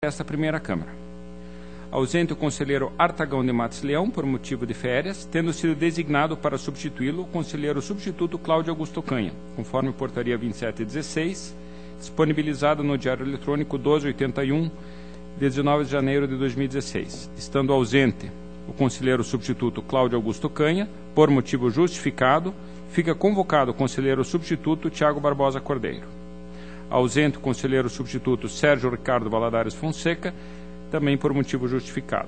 Esta primeira Câmara. Ausente o conselheiro Artagão de Matos Leão, por motivo de férias, tendo sido designado para substituí-lo o conselheiro substituto Cláudio Augusto Canha, conforme portaria 2716, disponibilizada no Diário Eletrônico 1281, de 19 de janeiro de 2016. Estando ausente o conselheiro substituto Cláudio Augusto Canha, por motivo justificado, fica convocado o conselheiro substituto Tiago Barbosa Cordeiro. Ausente o conselheiro substituto Sérgio Ricardo Valadares Fonseca, também por motivo justificado.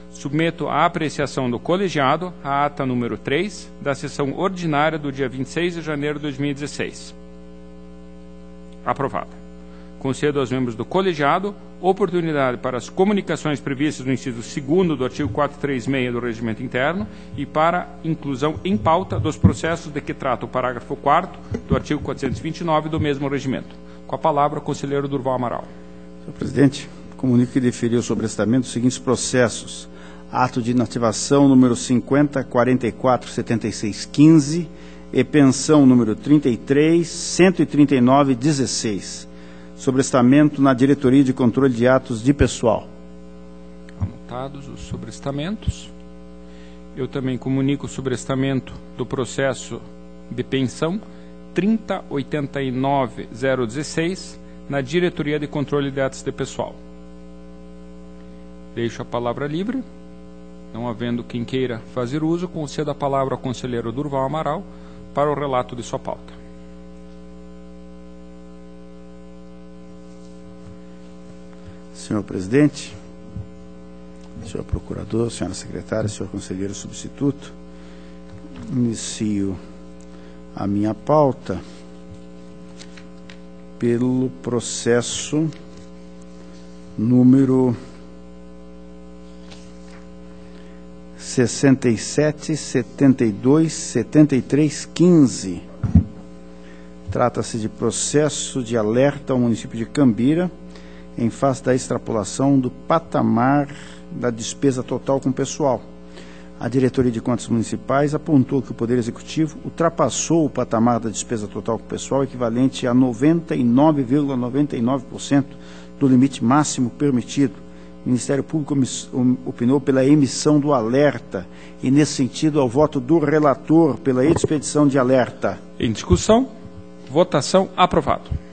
Submeto à apreciação do colegiado a ata número 3 da sessão ordinária do dia 26 de janeiro de 2016. Aprovada. Concedo aos membros do colegiado oportunidade para as comunicações previstas no inciso 2º do artigo 436 do Regimento Interno e para inclusão em pauta dos processos de que trata o parágrafo 4º do artigo 429 do mesmo regimento. Com a palavra, o conselheiro Durval Amaral. Senhor presidente, comunico que deferiu sobre o estamento os seguintes processos: ato de inativação número 50.44.76.15 e pensão número 33.139.16. Sobrestamento na Diretoria de Controle de Atos de Pessoal. Anotados os sobrestamentos. Eu também comunico o sobrestamento do processo de pensão 30.89.016 na Diretoria de Controle de Atos de Pessoal. Deixo a palavra livre. Não havendo quem queira fazer uso, concedo a palavra ao conselheiro Durval Amaral para o relato de sua pauta. Senhor presidente, senhor procurador, senhora secretária, senhor conselheiro substituto, inicio a minha pauta pelo processo número 67.72.73.15. Trata-se de processo de alerta ao município de Cambira em face da extrapolação do patamar da despesa total com pessoal. A Diretoria de Contas Municipais apontou que o Poder Executivo ultrapassou o patamar da despesa total com pessoal, equivalente a 99,99% do limite máximo permitido. O Ministério Público opinou pela emissão do alerta e, nesse sentido, ao voto do relator pela expedição de alerta. Em discussão, votação, aprovado.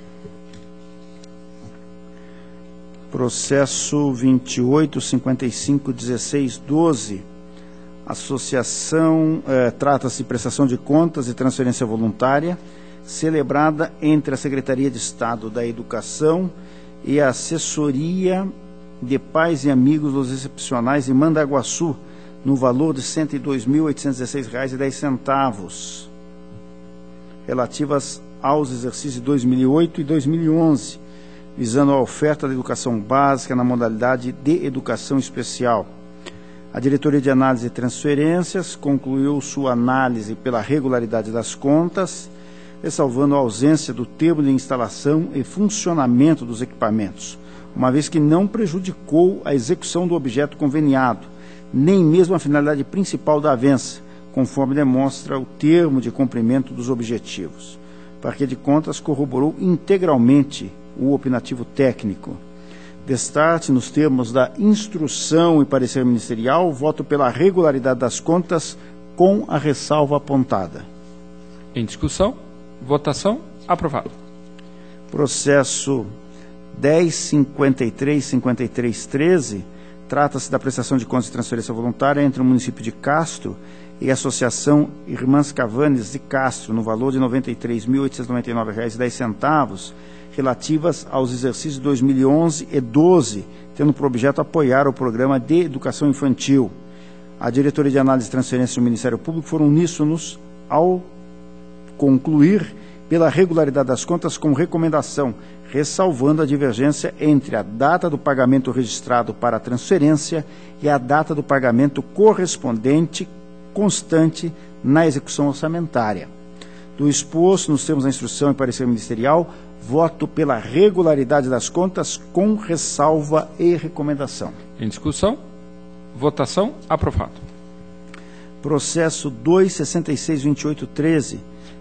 Processo 28.55.16.12. Associação, trata-se de prestação de contas e transferência voluntária, celebrada entre a Secretaria de Estado da Educação e a Assessoria de Pais e Amigos dos Excepcionais em Mandaguaçu, no valor de R$ 102.816,10, relativas aos exercícios de 2008 e 2011, visando a oferta da educação básica na modalidade de educação especial. A Diretoria de Análise e Transferências concluiu sua análise pela regularidade das contas, ressalvando a ausência do termo de instalação e funcionamento dos equipamentos, uma vez que não prejudicou a execução do objeto conveniado, nem mesmo a finalidade principal da avença, conforme demonstra o termo de cumprimento dos objetivos. O Parquê de Contas corroborou integralmente o opinativo técnico. Destarte nos termos da instrução e parecer ministerial, voto pela regularidade das contas com a ressalva apontada. Em discussão, votação, aprovado. Processo 10.53.53.13, trata-se da prestação de contas de transferência voluntária entre o município de Castro e a Associação Irmãs Cavanes de Castro, no valor de R$ 93.899,10, relativas aos exercícios de 2011 e 12, tendo por objeto apoiar o programa de educação infantil. A Diretoria de Análise e Transferência do Ministério Público foram uníssonos ao concluir pela regularidade das contas com recomendação, ressalvando a divergência entre a data do pagamento registrado para a transferência e a data do pagamento correspondente constante na execução orçamentária. Do exposto nos termos da instrução e parecer ministerial, voto pela regularidade das contas com ressalva e recomendação. Em discussão, votação, aprovado. Processo 2.66.28.13.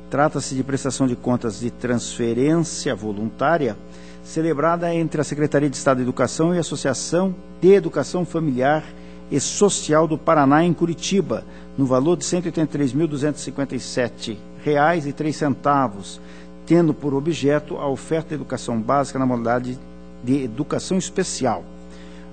Trata-se de prestação de contas de transferência voluntária, celebrada entre a Secretaria de Estado de Educação e a Associação de Educação Familiar e Social do Paraná, em Curitiba, no valor de R$ 183.257,03, tendo por objeto a oferta de educação básica na modalidade de educação especial.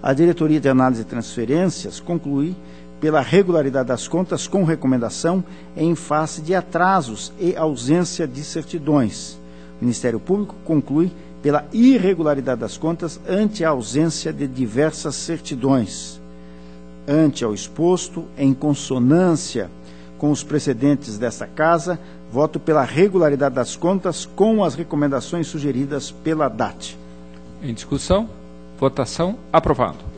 A Diretoria de Análise e Transferências conclui pela regularidade das contas com recomendação em face de atrasos e ausência de certidões. O Ministério Público conclui pela irregularidade das contas ante a ausência de diversas certidões. Ante ao exposto, em consonância com os precedentes desta Casa, voto pela regularidade das contas com as recomendações sugeridas pela DAT. Em discussão, votação, aprovado.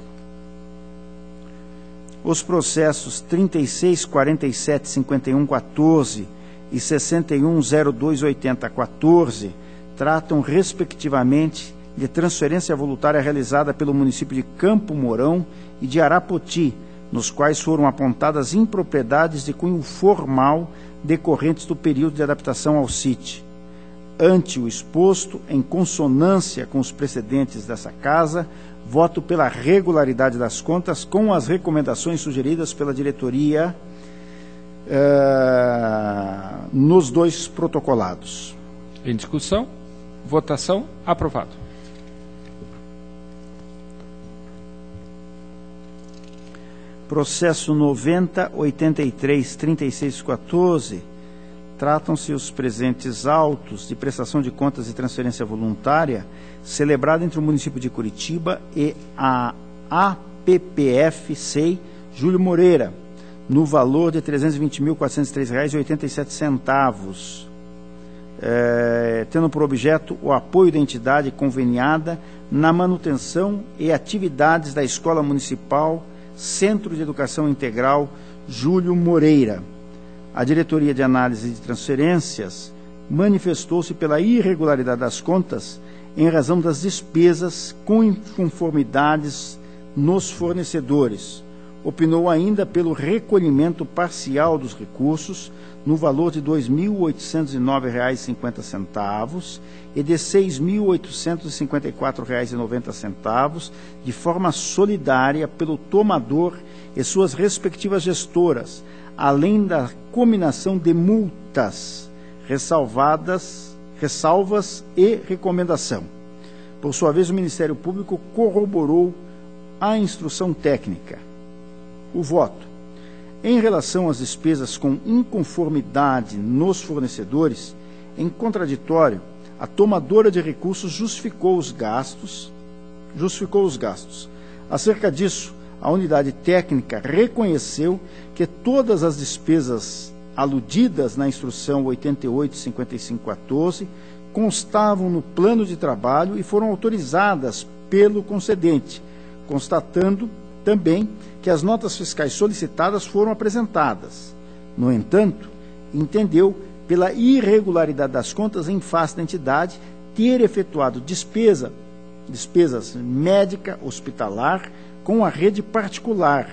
Os processos 36, 47, 51, 14 e 61, 02, 80, 14 tratam, respectivamente, de transferência voluntária realizada pelo município de Campo Mourão e de Arapoti, nos quais foram apontadas impropriedades de cunho formal decorrentes do período de adaptação ao CIT. Ante o exposto, em consonância com os precedentes dessa Casa, voto pela regularidade das contas com as recomendações sugeridas pela diretoria nos dois protocolados. Em discussão, votação, aprovado. Processo 90, 83, 36, 14, tratam-se os presentes autos de prestação de contas e transferência voluntária celebrada entre o município de Curitiba e a APPF-SEI Júlio Moreira, no valor de R$ 320.403,87, tendo por objeto o apoio da entidade conveniada na manutenção e atividades da Escola Municipal Centro de Educação Integral Júlio Moreira. A Diretoria de Análise de Transferências manifestou-se pela irregularidade das contas em razão das despesas com inconformidades nos fornecedores. Opinou ainda pelo recolhimento parcial dos recursos no valor de R$ 2.809,50 e de R$ 6.854,90, de forma solidária pelo tomador e suas respectivas gestoras, além da cominação de multas, ressalvas e recomendação. Por sua vez, o Ministério Público corroborou a instrução técnica. O voto. Em relação às despesas com inconformidade nos fornecedores, em contraditório, a tomadora de recursos justificou os gastos. Acerca disso, a unidade técnica reconheceu que todas as despesas aludidas na instrução 88-5514 constavam no plano de trabalho e foram autorizadas pelo concedente, constatando também que as notas fiscais solicitadas foram apresentadas. No entanto, entendeu pela irregularidade das contas em face da entidade ter efetuado despesas médica, hospitalar, com a rede particular,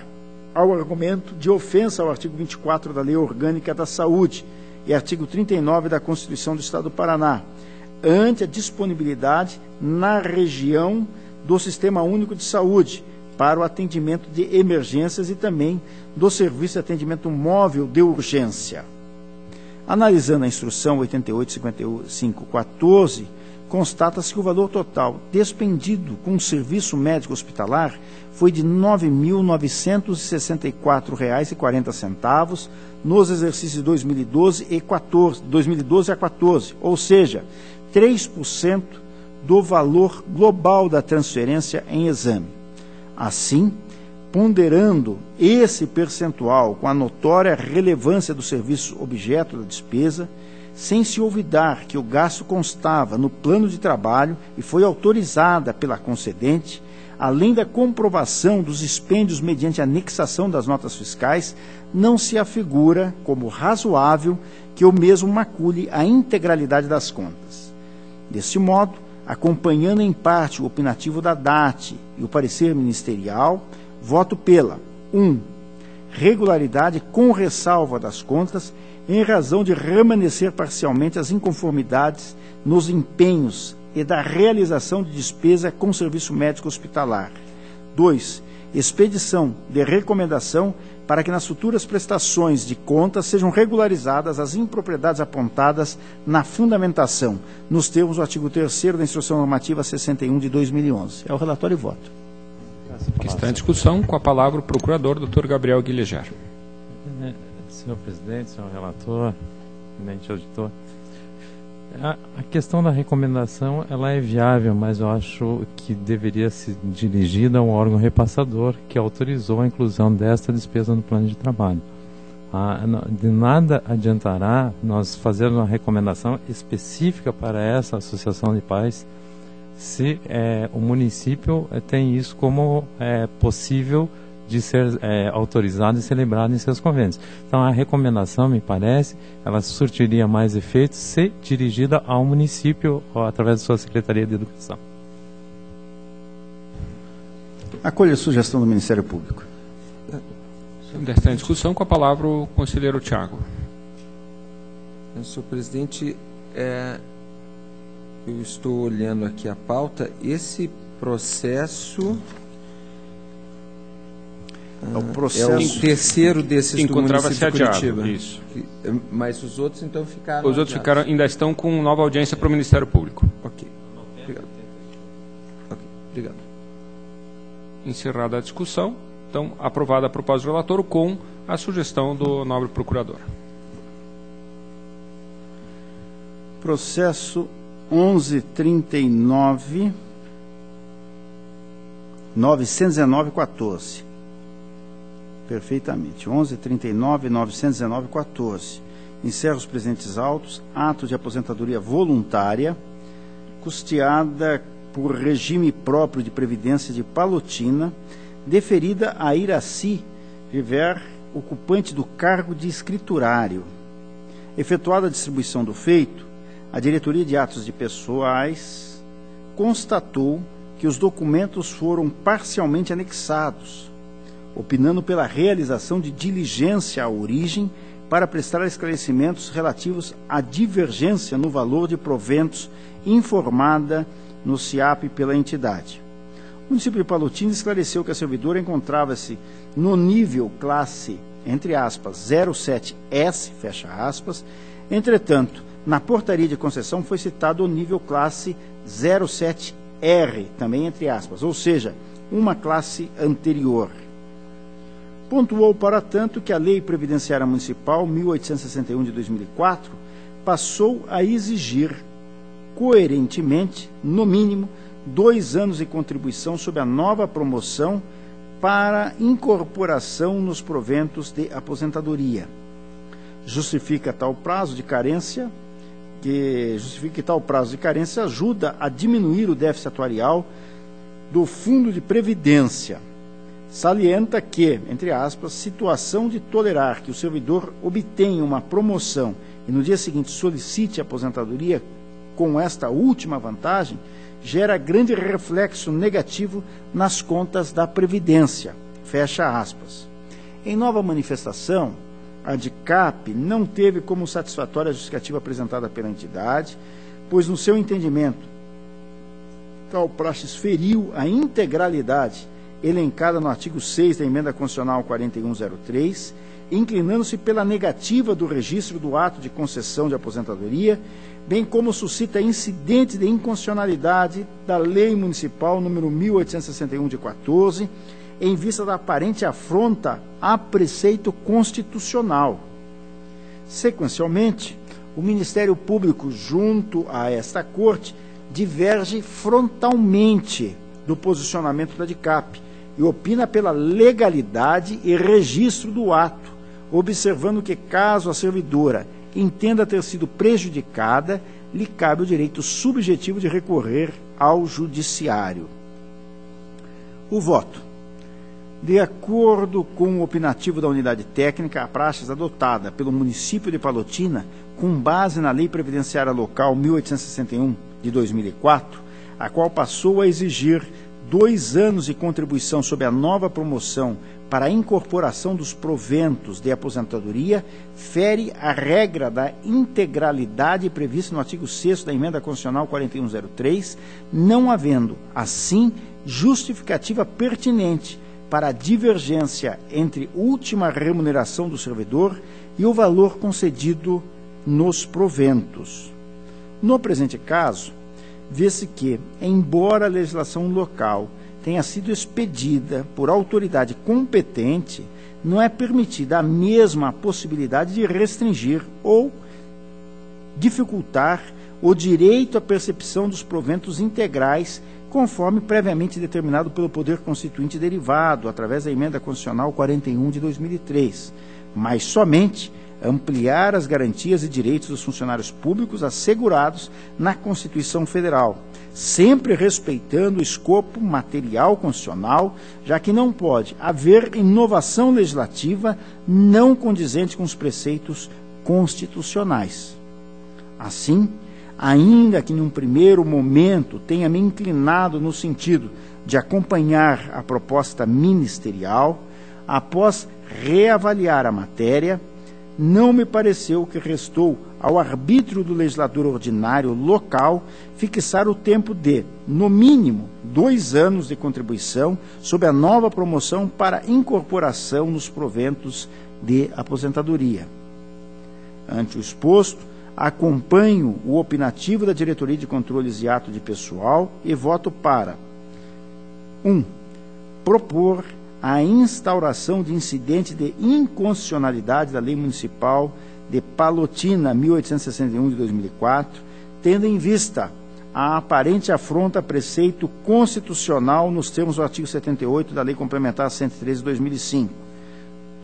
ao argumento de ofensa ao artigo 24 da Lei Orgânica da Saúde e artigo 39 da Constituição do Estado do Paraná, ante a disponibilidade na região do Sistema Único de Saúde para o atendimento de emergências e também do Serviço de Atendimento Móvel de Urgência. Analisando a instrução 88-5514, constata-se que o valor total despendido com o serviço médico hospitalar foi de R$ 9.964,40 nos exercícios de 2012 a 14, ou seja, 3% do valor global da transferência em exame. Assim, ponderando esse percentual com a notória relevância do serviço objeto da despesa, sem se olvidar que o gasto constava no plano de trabalho e foi autorizada pela concedente, além da comprovação dos expêndios mediante anexação das notas fiscais, não se afigura como razoável que o mesmo macule a integralidade das contas. Deste modo, acompanhando em parte o opinativo da DAT e o parecer ministerial, voto pela 1. Regularidade com ressalva das contas, em razão de remanescer parcialmente as inconformidades nos empenhos e da realização de despesa com serviço médico hospitalar. 2. Expedição de recomendação para que nas futuras prestações de contas sejam regularizadas as impropriedades apontadas na fundamentação, nos termos do artigo 3º da Instrução Normativa 61 de 2011. É o relatório e voto. Que está em discussão. Com a palavra o procurador, Dr. Gabriel Guillejar. Senhor presidente, senhor relator, presidente auditor, a questão da recomendação ela é viável, mas eu acho que deveria ser dirigida ao órgão repassador que autorizou a inclusão desta despesa no plano de trabalho. De nada adiantará nós fazermos uma recomendação específica para essa associação de pais se o município tem isso como possível de ser autorizado e celebrado em seus convênios. Então, a recomendação, me parece, ela surtiria mais efeitos se dirigida ao município ou através da sua Secretaria de Educação. Acolho a sugestão do Ministério Público. Está em discussão. Com a palavra o conselheiro Tiago. Senhor presidente, eu estou olhando aqui a pauta. Esse processo... É o processo... É o terceiro desses do município de Curitiba. Isso. Mas os outros, então, ficaram... Os outros ainda estão com nova audiência para o Ministério Público. Ok. Obrigado. Ok. Obrigado. Encerrada a discussão, então, aprovada a proposta do relator com a sugestão do nobre procurador. Processo 1139... 919-14. Perfeitamente. 1139-919-14. Encerra os presentes autos. Ato de aposentadoria voluntária, custeada por regime próprio de previdência de Palotina, deferida a Iraci Viver, ocupante do cargo de escriturário. Efetuada a distribuição do feito, a Diretoria de Atos de Pessoais constatou que os documentos foram parcialmente anexados, opinando pela realização de diligência à origem para prestar esclarecimentos relativos à divergência no valor de proventos informada no SIAP pela entidade. O município de Palotina esclareceu que a servidora encontrava-se no nível classe, entre aspas, 07S, fecha aspas. Entretanto, na portaria de concessão foi citado o nível classe 07R, também entre aspas, ou seja, uma classe anterior. Pontuou, para tanto, que a Lei Previdenciária Municipal 1861 de 2004 passou a exigir, coerentemente, no mínimo, 2 anos de contribuição sob a nova promoção para incorporação nos proventos de aposentadoria. Justifica tal prazo de carência, ajuda a diminuir o déficit atuarial do Fundo de Previdência. Salienta que, entre aspas, situação de tolerar que o servidor obtenha uma promoção e no dia seguinte solicite a aposentadoria com esta última vantagem, gera grande reflexo negativo nas contas da Previdência. Fecha aspas. Em nova manifestação, a DICAP não teve como satisfatória a justificativa apresentada pela entidade, pois, no seu entendimento, tal praxis feriu a integralidade elencada no artigo 6 da Emenda Constitucional 4103, inclinando-se pela negativa do registro do ato de concessão de aposentadoria, bem como suscita incidente de inconstitucionalidade da Lei Municipal número 1861 de 14, em vista da aparente afronta a preceito constitucional. Sequencialmente, o Ministério Público, junto a esta Corte, diverge frontalmente do posicionamento da DICAP e opina pela legalidade e registro do ato, observando que, caso a servidora entenda ter sido prejudicada, lhe cabe o direito subjetivo de recorrer ao Judiciário. O voto. De acordo com o opinativo da unidade técnica, a praxis adotada pelo município de Palotina, com base na Lei Previdenciária Local 1861 de 2004, a qual passou a exigir 2 anos de contribuição sob a nova promoção para a incorporação dos proventos de aposentadoria fere a regra da integralidade prevista no artigo 6º da Emenda Constitucional 4103, não havendo, assim, justificativa pertinente para a divergência entre última remuneração do servidor e o valor concedido nos proventos. No presente caso, vê-se que, embora a legislação local tenha sido expedida por autoridade competente, não é permitida a mesma possibilidade de restringir ou dificultar o direito à percepção dos proventos integrais, conforme previamente determinado pelo Poder Constituinte derivado, através da Emenda Constitucional 41 de 2003, mas somente ampliar as garantias e direitos dos funcionários públicos assegurados na Constituição Federal, sempre respeitando o escopo material constitucional, já que não pode haver inovação legislativa não condizente com os preceitos constitucionais. Assim, ainda que num primeiro momento tenha me inclinado no sentido de acompanhar a proposta ministerial, após reavaliar a matéria, não me pareceu que restou ao arbítrio do legislador ordinário local fixar o tempo de, no mínimo, 2 anos de contribuição sob a nova promoção para incorporação nos proventos de aposentadoria. Ante o exposto, acompanho o opinativo da Diretoria de Controles e Ato de Pessoal e voto para 1. Propor a instauração de incidente de inconstitucionalidade da Lei Municipal de Palotina, 1861 de 2004, tendo em vista a aparente afronta a preceito constitucional nos termos do artigo 78 da Lei Complementar 113 de 2005.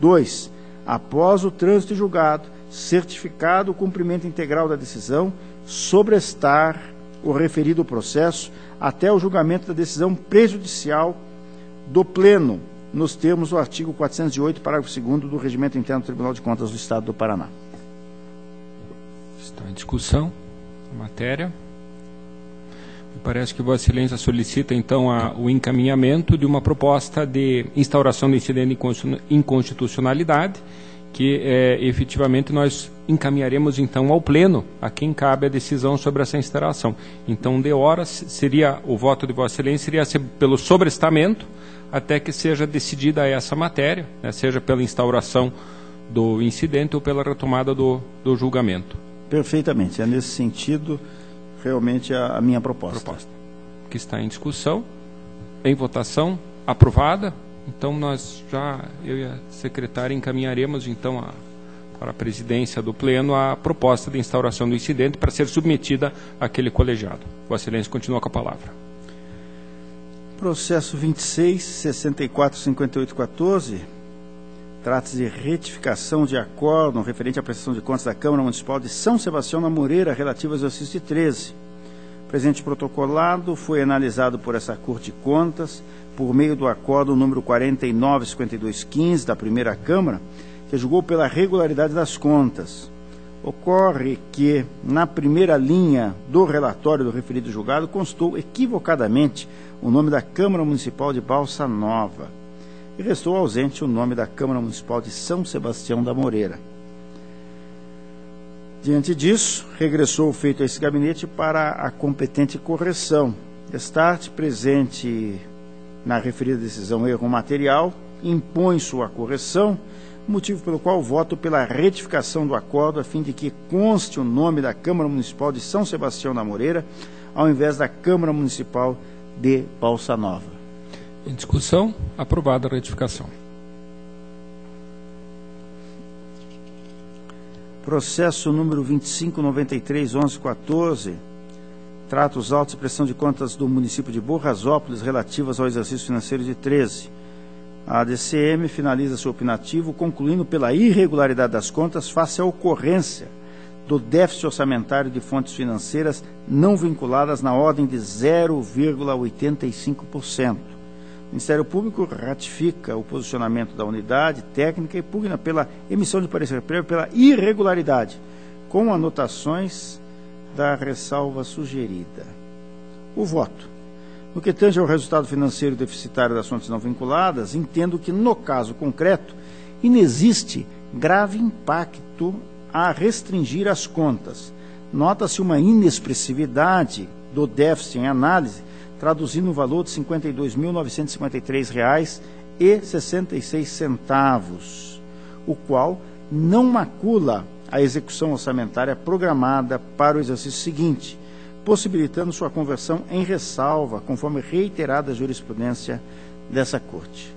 2. Após o trânsito julgado, certificado o cumprimento integral da decisão, sobrestar o referido processo até o julgamento da decisão prejudicial do Pleno, nos termos do artigo 408, parágrafo 2º do Regimento Interno do Tribunal de Contas do Estado do Paraná. Está em discussão a matéria. Me parece que Vossa Excelência solicita, então, o encaminhamento de uma proposta de instauração do incidente de inconstitucionalidade, que efetivamente nós encaminharemos, então, ao Pleno, a quem cabe a decisão sobre essa instauração. Então, de horas, seria o voto de Vossa Excelência seria pelo sobrestamento, até que seja decidida essa matéria, né, seja pela instauração do incidente ou pela retomada do julgamento. Perfeitamente. É nesse sentido, realmente, a minha proposta. Que está em discussão, em votação, aprovada. Então, nós já, eu e a secretária, encaminharemos, então, para a presidência do Pleno a proposta de instauração do incidente para ser submetida àquele colegiado. Vossa Excelência continua com a palavra. Processo 26, 64, 58, 14, trata-se de retificação de acórdão referente à prestação de contas da Câmara Municipal de São Sebastião da Moreira, relativa ao exercício de 13. O presente protocolado foi analisado por essa Corte de Contas por meio do acórdão número 495215 da Primeira Câmara, que julgou pela regularidade das contas. Ocorre que, na primeira linha do relatório do referido julgado, constou equivocadamente o nome da Câmara Municipal de Balsa Nova e restou ausente o nome da Câmara Municipal de São Sebastião da Moreira. Diante disso, regressou o feito a esse gabinete para a competente correção. Destarte presente na referida decisão erro material, impõe sua correção, motivo pelo qual voto pela retificação do acordo, a fim de que conste o nome da Câmara Municipal de São Sebastião da Moreira, ao invés da Câmara Municipal de Balsa Nova. Em discussão, aprovada a retificação. Processo número 2593-1114, trata os autos de prestação de contas do município de Borrasópolis relativas ao exercício financeiro de 13. A ADCM finaliza seu opinativo concluindo pela irregularidade das contas face à ocorrência do déficit orçamentário de fontes financeiras não vinculadas na ordem de 0,85%. O Ministério Público ratifica o posicionamento da unidade técnica e pugna pela emissão de parecer prévio pela irregularidade, com anotações da ressalva sugerida. O voto. No que tange ao resultado financeiro deficitário das fontes não vinculadas, entendo que, no caso concreto, inexiste grave impacto a restringir as contas. Nota-se uma inexpressividade do déficit em análise, traduzindo o valor de R$ 52.953,66, o qual não macula a execução orçamentária programada para o exercício seguinte, possibilitando sua conversão em ressalva, conforme reiterada jurisprudência dessa Corte.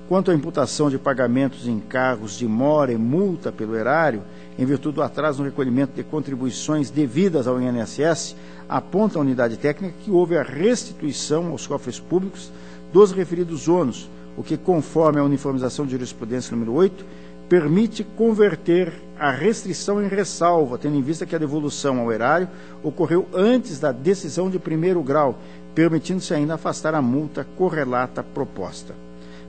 Quanto à imputação de pagamentos em encargos de mora e multa pelo erário, em virtude do atraso no recolhimento de contribuições devidas ao INSS, aponta a unidade técnica que houve a restituição aos cofres públicos dos referidos ônus, o que, conforme a uniformização de jurisprudência número 8, permite converter a restrição em ressalva, tendo em vista que a devolução ao erário ocorreu antes da decisão de primeiro grau, permitindo-se ainda afastar a multa correlata proposta.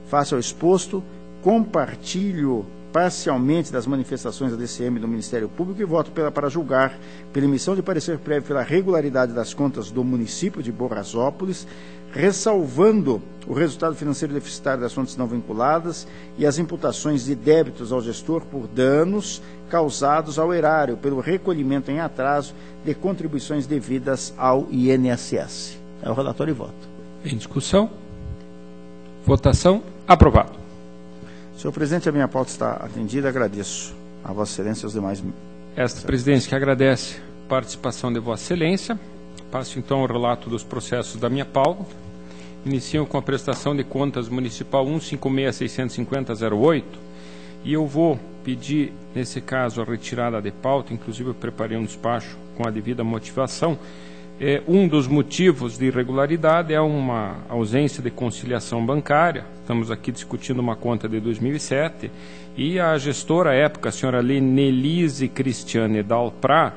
Face ao exposto, compartilho parcialmente das manifestações da DCM do Ministério Público e voto para julgar, pela emissão de parecer prévio pela regularidade das contas do município de Borrasópolis, ressalvando o resultado financeiro deficitário das fontes não vinculadas e as imputações de débitos ao gestor por danos causados ao erário pelo recolhimento em atraso de contribuições devidas ao INSS. É o relatório e voto. Em discussão. Votação. Aprovado. Senhor presidente, a minha pauta está atendida. Agradeço a Vossa Excelência e aos demais. Esta presidência que agradece a participação de Vossa Excelência. Passo então ao relato dos processos da minha pauta. Inicio com a prestação de contas municipal 156.650.08 e eu vou pedir, nesse caso, a retirada de pauta, inclusive eu preparei um despacho com a devida motivação. Um dos motivos de irregularidade é uma ausência de conciliação bancária. Estamos aqui discutindo uma conta de 2007 e a gestora à época, a senhora Nelise Cristiane Dalprá,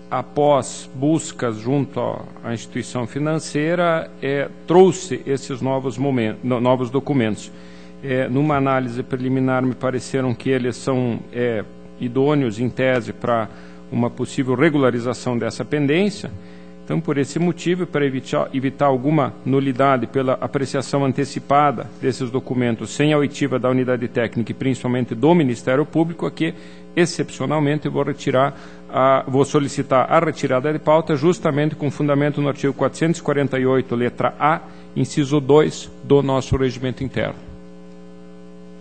após buscas junto à instituição financeira, trouxe esses novos documentos. Numa análise preliminar, me pareceram que eles são idôneos, em tese, para uma possível regularização dessa pendência. Então, por esse motivo, para evitar alguma nulidade pela apreciação antecipada desses documentos sem a oitiva da unidade técnica e principalmente do Ministério Público, aqui, excepcionalmente, eu vou solicitar a retirada de pauta justamente com fundamento no artigo 448, letra A, inciso 2 do nosso regimento interno.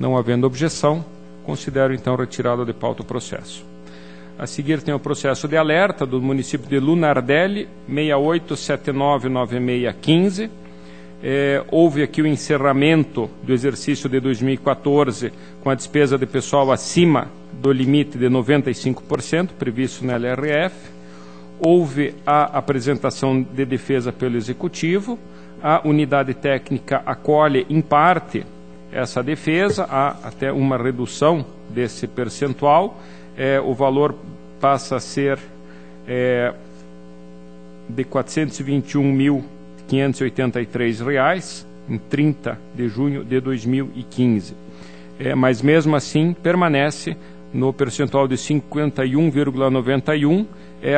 Não havendo objeção, considero então retirada de pauta o processo. A seguir tem o processo de alerta do município de Lunardelli, 68799615. Houve aqui o encerramento do exercício de 2014 com a despesa de pessoal acima do limite de 95% previsto na LRF. Houve a apresentação de defesa pelo Executivo. A unidade técnica acolhe em parte essa defesa, há até uma redução desse percentual. O valor passa a ser de R$ 421.583 em 30 de junho de 2015. Mas, mesmo assim, permanece no percentual de 51,91,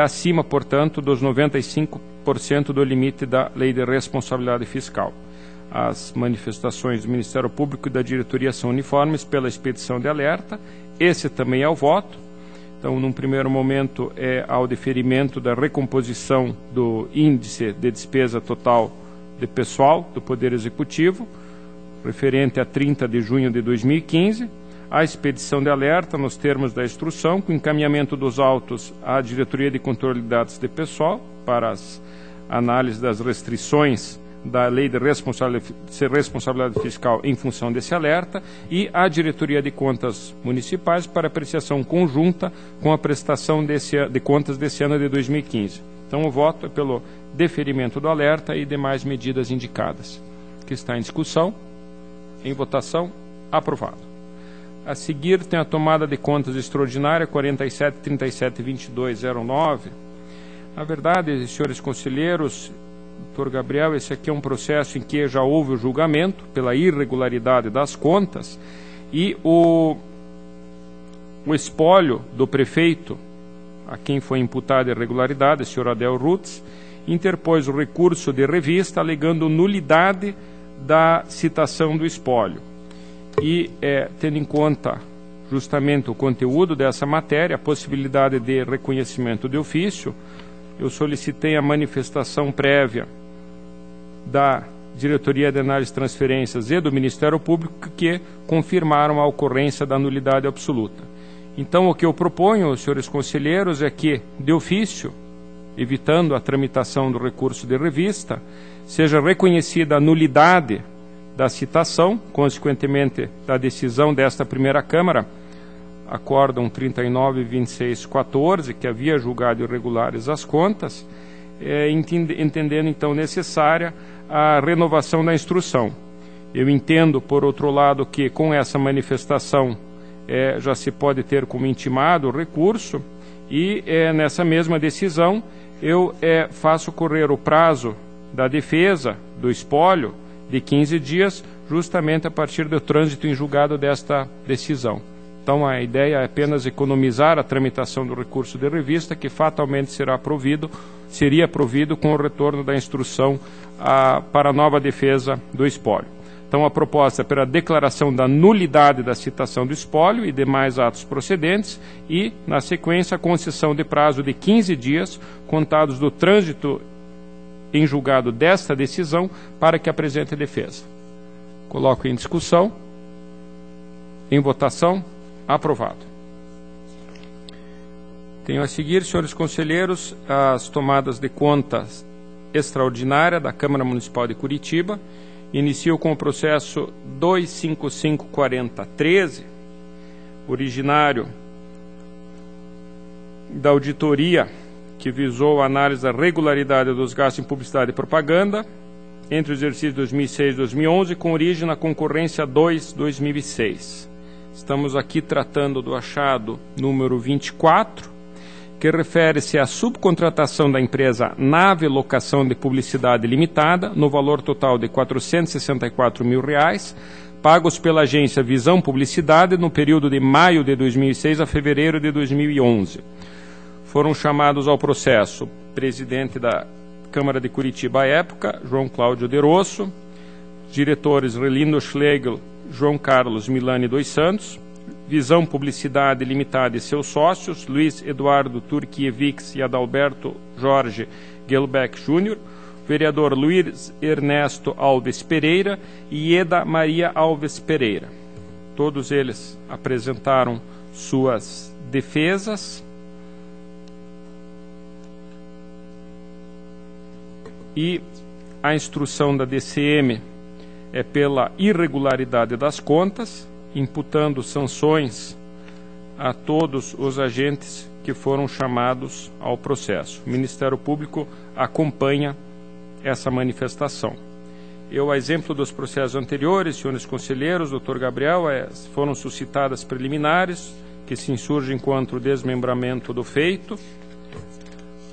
acima, portanto, dos 95% do limite da Lei de Responsabilidade Fiscal. As manifestações do Ministério Público e da diretoria são uniformes pela expedição de alerta. Esse também é o voto. Então, num primeiro momento, ao deferimento da recomposição do índice de despesa total de pessoal do Poder Executivo, referente a 30 de junho de 2015, a expedição de alerta nos termos da instrução, com encaminhamento dos autos à Diretoria de Controle de Dados de Pessoal, para as análises das restrições da Lei de Responsabilidade Fiscal em função desse alerta, e a Diretoria de Contas Municipais para apreciação conjunta com a prestação de contas desse ano de 2015. Então, o voto é pelo deferimento do alerta e demais medidas indicadas. Que está em discussão. Em votação, aprovado. A seguir, tem a tomada de contas extraordinária 47372209. Na verdade, senhores conselheiros, doutor Gabriel, esse aqui é um processo em que já houve o julgamento pela irregularidade das contas e o espólio do prefeito, a quem foi imputada a irregularidade, o senhor Adel Rutz, interpôs o recurso de revista alegando nulidade da citação do espólio. E, tendo em conta justamente o conteúdo dessa matéria, a possibilidade de reconhecimento de ofício, eu solicitei a manifestação prévia da Diretoria de Análise de Transferências e do Ministério Público, que confirmaram a ocorrência da nulidade absoluta. Então, o que eu proponho, senhores conselheiros, é que, de ofício, evitando a tramitação do recurso de revista, seja reconhecida a nulidade da citação, consequentemente da decisão desta primeira Câmara, Acórdão 39.26.14, que havia julgado irregulares as contas, entendendo então necessária a renovação da instrução. Eu entendo, por outro lado, que com essa manifestação já se pode ter como intimado o recurso e nessa mesma decisão eu faço correr o prazo da defesa do espólio de 15 dias, justamente a partir do trânsito em julgado desta decisão. Então, a ideia é apenas economizar a tramitação do recurso de revista, que fatalmente seria provido com o retorno da instrução para a nova defesa do espólio. Então, a proposta é pela declaração da nulidade da citação do espólio e demais atos procedentes e, na sequência, a concessão de prazo de 15 dias, contados do trânsito em julgado desta decisão, para que apresente defesa. Coloco em discussão. Em votação. Aprovado. Tenho a seguir, senhores conselheiros, as tomadas de contas extraordinária da Câmara Municipal de Curitiba. Inicio com o processo 2554013, originário da auditoria que visou a análise da regularidade dos gastos em publicidade e propaganda entre o exercício 2006 e 2011, com origem na concorrência 2/2006. Estamos aqui tratando do achado número 24, que refere-se à subcontratação da empresa Nave Locação de Publicidade Limitada, no valor total de R$ 464 mil, pagos pela agência Visão Publicidade no período de maio de 2006 a fevereiro de 2011. Foram chamados ao processo o presidente da Câmara de Curitiba à época, João Cláudio De Rosso, diretores Relindo Schlegel, João Carlos Milani dos Santos, Visão Publicidade Limitada e seus sócios, Luiz Eduardo Turquievix e Adalberto Jorge Gelbeck Júnior, vereador Luiz Ernesto Alves Pereira e Ieda Maria Alves Pereira. Todos eles apresentaram suas defesas e a instrução da DCM é pela irregularidade das contas, imputando sanções a todos os agentes que foram chamados ao processo. O Ministério Público acompanha essa manifestação. Eu, a exemplo dos processos anteriores, senhores conselheiros, doutor Gabriel, foram suscitadas preliminares que se insurgem contra o desmembramento do feito,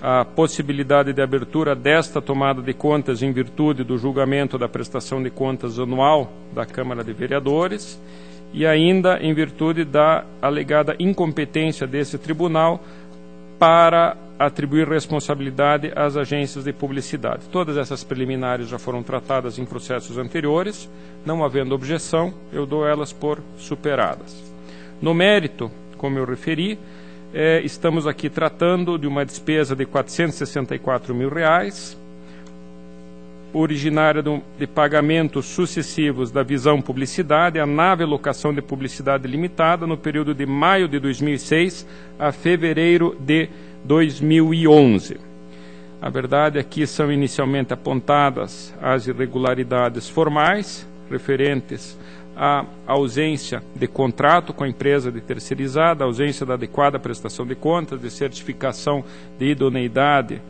a possibilidade de abertura desta tomada de contas em virtude do julgamento da prestação de contas anual da Câmara de Vereadores e ainda em virtude da alegada incompetência desse tribunal para atribuir responsabilidade às agências de publicidade. Todas essas preliminares já foram tratadas em processos anteriores, não havendo objeção, eu dou elas por superadas. No mérito, como eu referi, estamos aqui tratando de uma despesa de R$ 464 mil, originária de pagamentos sucessivos da Visão Publicidade, a Nave Locação de Publicidade Limitada, no período de maio de 2006 a fevereiro de 2011. A verdade é que são inicialmente apontadas as irregularidades formais, referentes a ausência de contrato com a empresa de terceirizada, a ausência da adequada prestação de contas, de certificação de idoneidade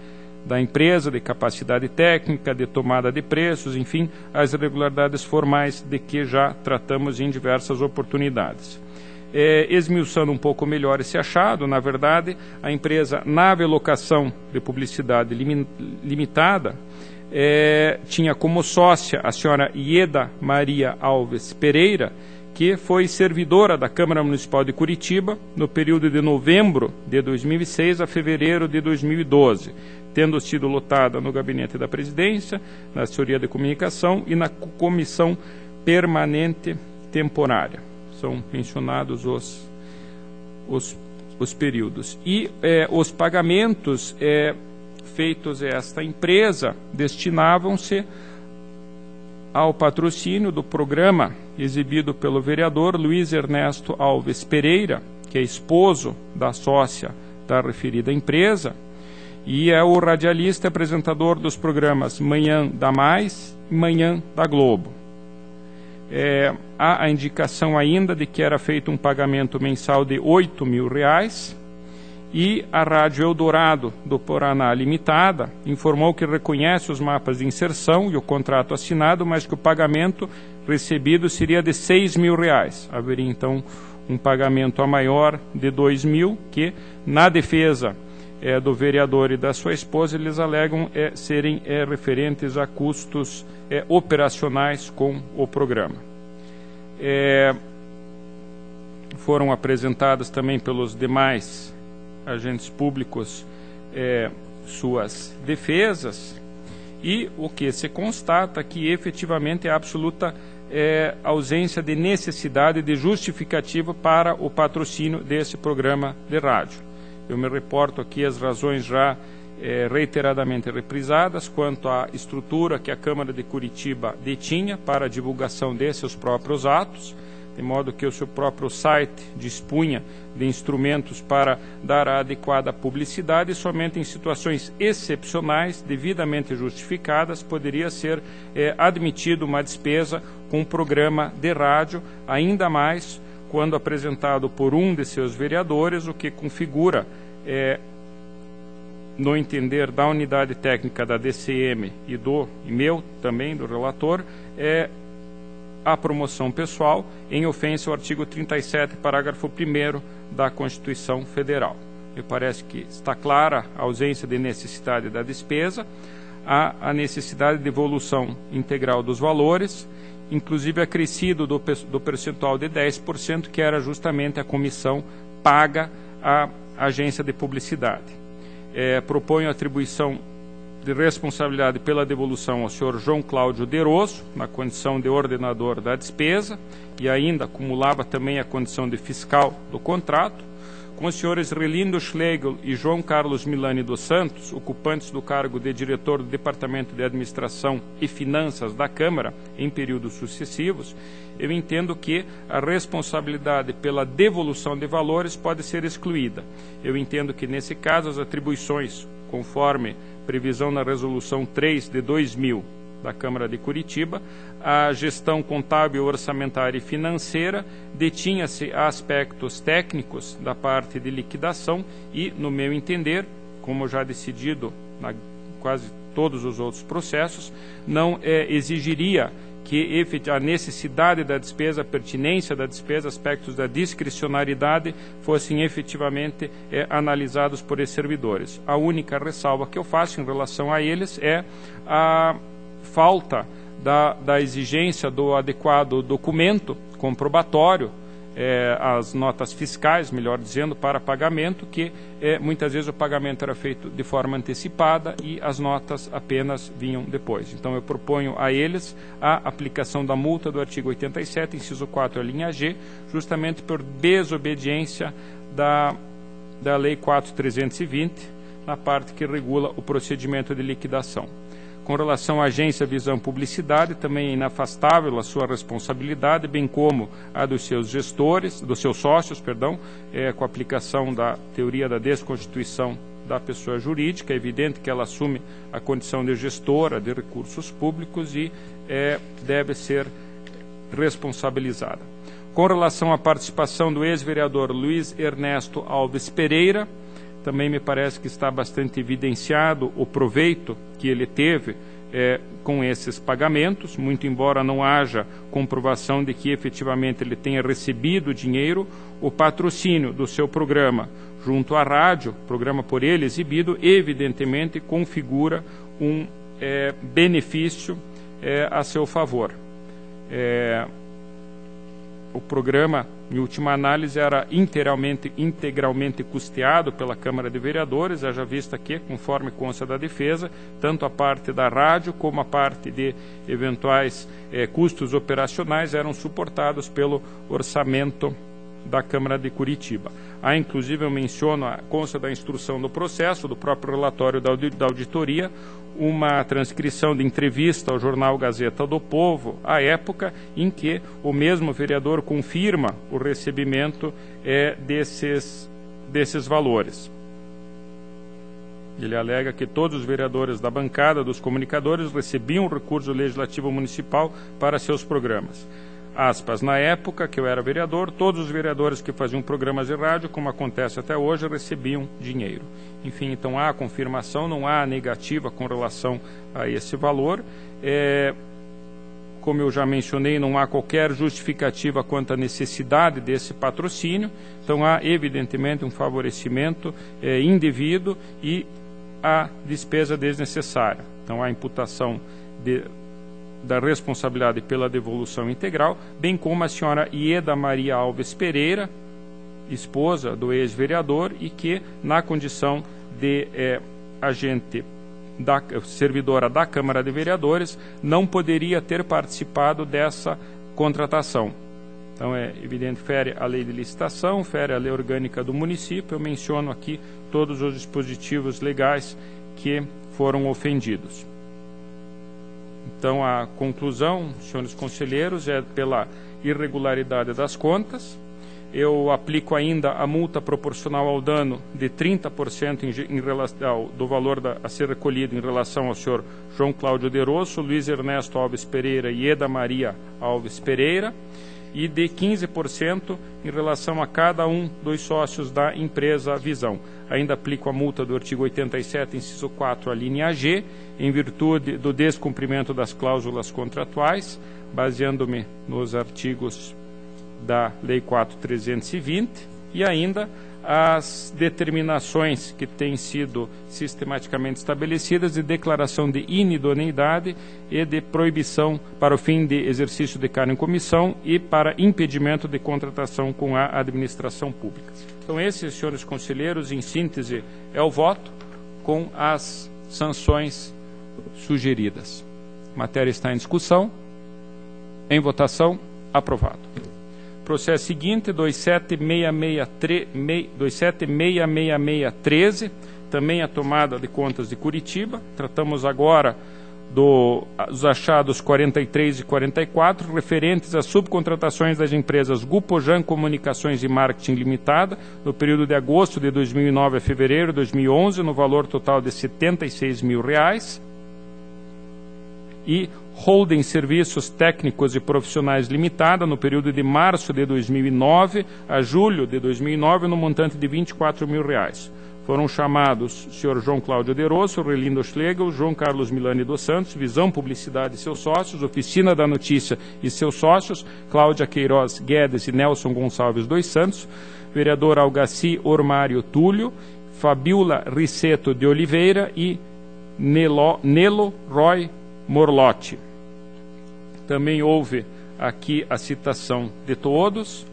da empresa, de capacidade técnica, de tomada de preços, enfim, as irregularidades formais de que já tratamos em diversas oportunidades. Esmiuçando um pouco melhor esse achado, na verdade, a empresa Nave Locação de Publicidade Limitada tinha como sócia a senhora Ieda Maria Alves Pereira, que foi servidora da Câmara Municipal de Curitiba no período de novembro de 2006 a fevereiro de 2012, tendo sido lotada no Gabinete da Presidência, na Assessoria de Comunicação e na Comissão Permanente Temporária. São mencionados os períodos. E os pagamentos feitos a esta empresa destinavam-se ao patrocínio do programa exibido pelo vereador Luiz Ernesto Alves Pereira, que é esposo da sócia da referida empresa, e é o radialista e apresentador dos programas Manhã da Mais e Manhã da Globo. Há a indicação ainda de que era feito um pagamento mensal de R$8.000, e a Rádio Eldorado do Paraná Limitada informou que reconhece os mapas de inserção e o contrato assinado, mas que o pagamento recebido seria de R$6.000. Haveria então um pagamento a maior de R$2.000, que na defesa do vereador e da sua esposa eles alegam serem referentes a custos operacionais com o programa. Foram apresentadas também pelos demais agentes públicos suas defesas, e o que se constata que efetivamente é absoluta ausência de necessidade de justificativa para o patrocínio desse programa de rádio. Eu me reporto aqui as razões já reiteradamente reprisadas quanto à estrutura que a Câmara de Curitiba detinha para a divulgação desses próprios atos, de modo que o seu próprio site dispunha de instrumentos para dar a adequada publicidade, e somente em situações excepcionais, devidamente justificadas, poderia ser admitido uma despesa com um programa de rádio, ainda mais quando apresentado por um de seus vereadores, o que configura, no entender da unidade técnica da DCM e meu também, do relator, a promoção pessoal em ofensa ao artigo 37, parágrafo 1º da Constituição Federal. Me parece que está clara a ausência de necessidade da despesa, a necessidade de devolução integral dos valores, inclusive acrescido do percentual de 10%, que era justamente a comissão paga à agência de publicidade. Proponho a atribuição de responsabilidade pela devolução ao senhor João Cláudio Deroso, na condição de ordenador da despesa, e ainda acumulava também a condição de fiscal do contrato, com os senhores Relindo Schlegel e João Carlos Milani dos Santos, ocupantes do cargo de diretor do Departamento de Administração e Finanças da Câmara em períodos sucessivos. Eu entendo que a responsabilidade pela devolução de valores pode ser excluída. Eu entendo que, nesse caso, as atribuições, conforme previsão na Resolução 3 de 2000 da Câmara de Curitiba, a gestão contábil, orçamentária e financeira detinha-se a aspectos técnicos da parte de liquidação e, no meu entender, como já decidido na quase todos os outros processos, não exigiria que a necessidade da despesa, a pertinência da despesa, aspectos da discricionariedade fossem efetivamente analisados por esses servidores. A única ressalva que eu faço em relação a eles é a falta da exigência do adequado documento comprobatório, as notas fiscais, melhor dizendo, para pagamento, que muitas vezes o pagamento era feito de forma antecipada e as notas apenas vinham depois. Então eu proponho a eles a aplicação da multa do artigo 87, inciso 4, a linha G, justamente por desobediência da Lei 4.320, na parte que regula o procedimento de liquidação. Com relação à agência Visão Publicidade, também é inafastável a sua responsabilidade, bem como a dos seus gestores, dos seus sócios, com a aplicação da teoria da desconstituição da pessoa jurídica. É evidente que ela assume a condição de gestora de recursos públicos e deve ser responsabilizada. Com relação à participação do ex-vereador Luiz Ernesto Alves Pereira, também me parece que está bastante evidenciado o proveito que ele teve com esses pagamentos, muito embora não haja comprovação de que efetivamente ele tenha recebido dinheiro. O patrocínio do seu programa junto à rádio, programa por ele exibido, evidentemente configura um benefício a seu favor. o programa, em última análise, era integralmente custeado pela Câmara de Vereadores, haja vista que, conforme consta da defesa, tanto a parte da rádio como a parte de eventuais custos operacionais eram suportados pelo orçamento da Câmara de Curitiba. Há, inclusive, eu menciono, consta da instrução do processo, do próprio relatório da auditoria, uma transcrição de entrevista ao jornal Gazeta do Povo, à época em que o mesmo vereador confirma o recebimento desses valores. Ele alega que todos os vereadores da bancada dos comunicadores recebiam o recurso legislativo municipal para seus programas. Aspas, na época que eu era vereador, todos os vereadores que faziam programas de rádio, como acontece até hoje, recebiam dinheiro. Enfim, então há confirmação, não há negativa com relação a esse valor. Como eu já mencionei, não há qualquer justificativa quanto à necessidade desse patrocínio, então há evidentemente um favorecimento indevido e a despesa desnecessária. Então há imputação da responsabilidade pela devolução integral, bem como a senhora Ieda Maria Alves Pereira, esposa do ex-vereador, e que, na condição de servidora da Câmara de Vereadores, não poderia ter participado dessa contratação. Então, é evidente, fere a lei de licitação, fere a lei orgânica do município. Eu menciono aqui todos os dispositivos legais que foram ofendidos. Então, a conclusão, senhores conselheiros, é pela irregularidade das contas. Eu aplico ainda a multa proporcional ao dano de 30% em relação do valor a ser recolhido em relação ao senhor João Cláudio de Rosso, Luiz Ernesto Alves Pereira e Ieda Maria Alves Pereira, e de 15% em relação a cada um dos sócios da empresa Visão. Ainda aplico a multa do artigo 87, inciso 4, a linha G, em virtude do descumprimento das cláusulas contratuais, baseando-me nos artigos da Lei 4.320, e ainda as determinações que têm sido sistematicamente estabelecidas de declaração de inidoneidade e de proibição para o fim de exercício de cargo em comissão e para impedimento de contratação com a administração pública. Então, esses, senhores conselheiros, em síntese, é o voto com as sanções sugeridas. A matéria está em discussão. Em votação, aprovado. Processo seguinte, 2766613, também a tomada de contas de Curitiba. Tratamos agora dos achados 43 e 44, referentes às subcontratações das empresas Gupojan Comunicações e Marketing Limitada, no período de agosto de 2009 a fevereiro de 2011, no valor total de R$ 76 mil. E Holding Serviços Técnicos e Profissionais Limitada, no período de março de 2009 a julho de 2009, no montante de R$ 24 mil. Foram chamados o senhor João Cláudio de Rosso, Relindo Schlegel, João Carlos Milani dos Santos, Visão Publicidade e seus sócios, Oficina da Notícia e seus sócios, Cláudia Queiroz Guedes e Nelson Gonçalves dos Santos, vereador Algaci Ormário Túlio, Fabiola Riceto de Oliveira e Nelo Roy Morlotti. Também houve aqui a citação de todos.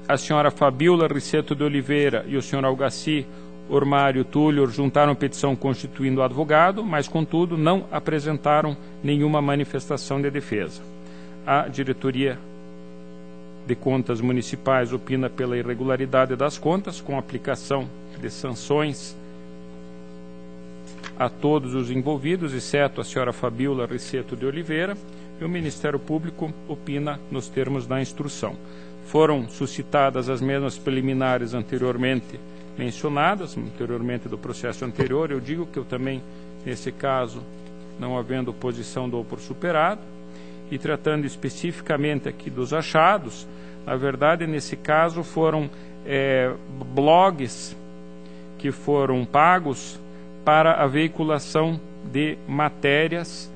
A senhora Fabiola Riceto de Oliveira e o senhor Algaci Ormário Túlio juntaram petição constituindo advogado, mas, contudo, não apresentaram nenhuma manifestação de defesa. A diretoria de contas municipais opina pela irregularidade das contas, com aplicação de sanções a todos os envolvidos, exceto a senhora Fabiola Riceto de Oliveira, e o Ministério Público opina nos termos da instrução. Foram suscitadas as mesmas preliminares anteriormente mencionadas, anteriormente do processo anterior. Eu digo que eu também, nesse caso, não havendo oposição, dou por superado. E tratando especificamente aqui dos achados, na verdade, nesse caso, foram blogs que foram pagos para a veiculação de matérias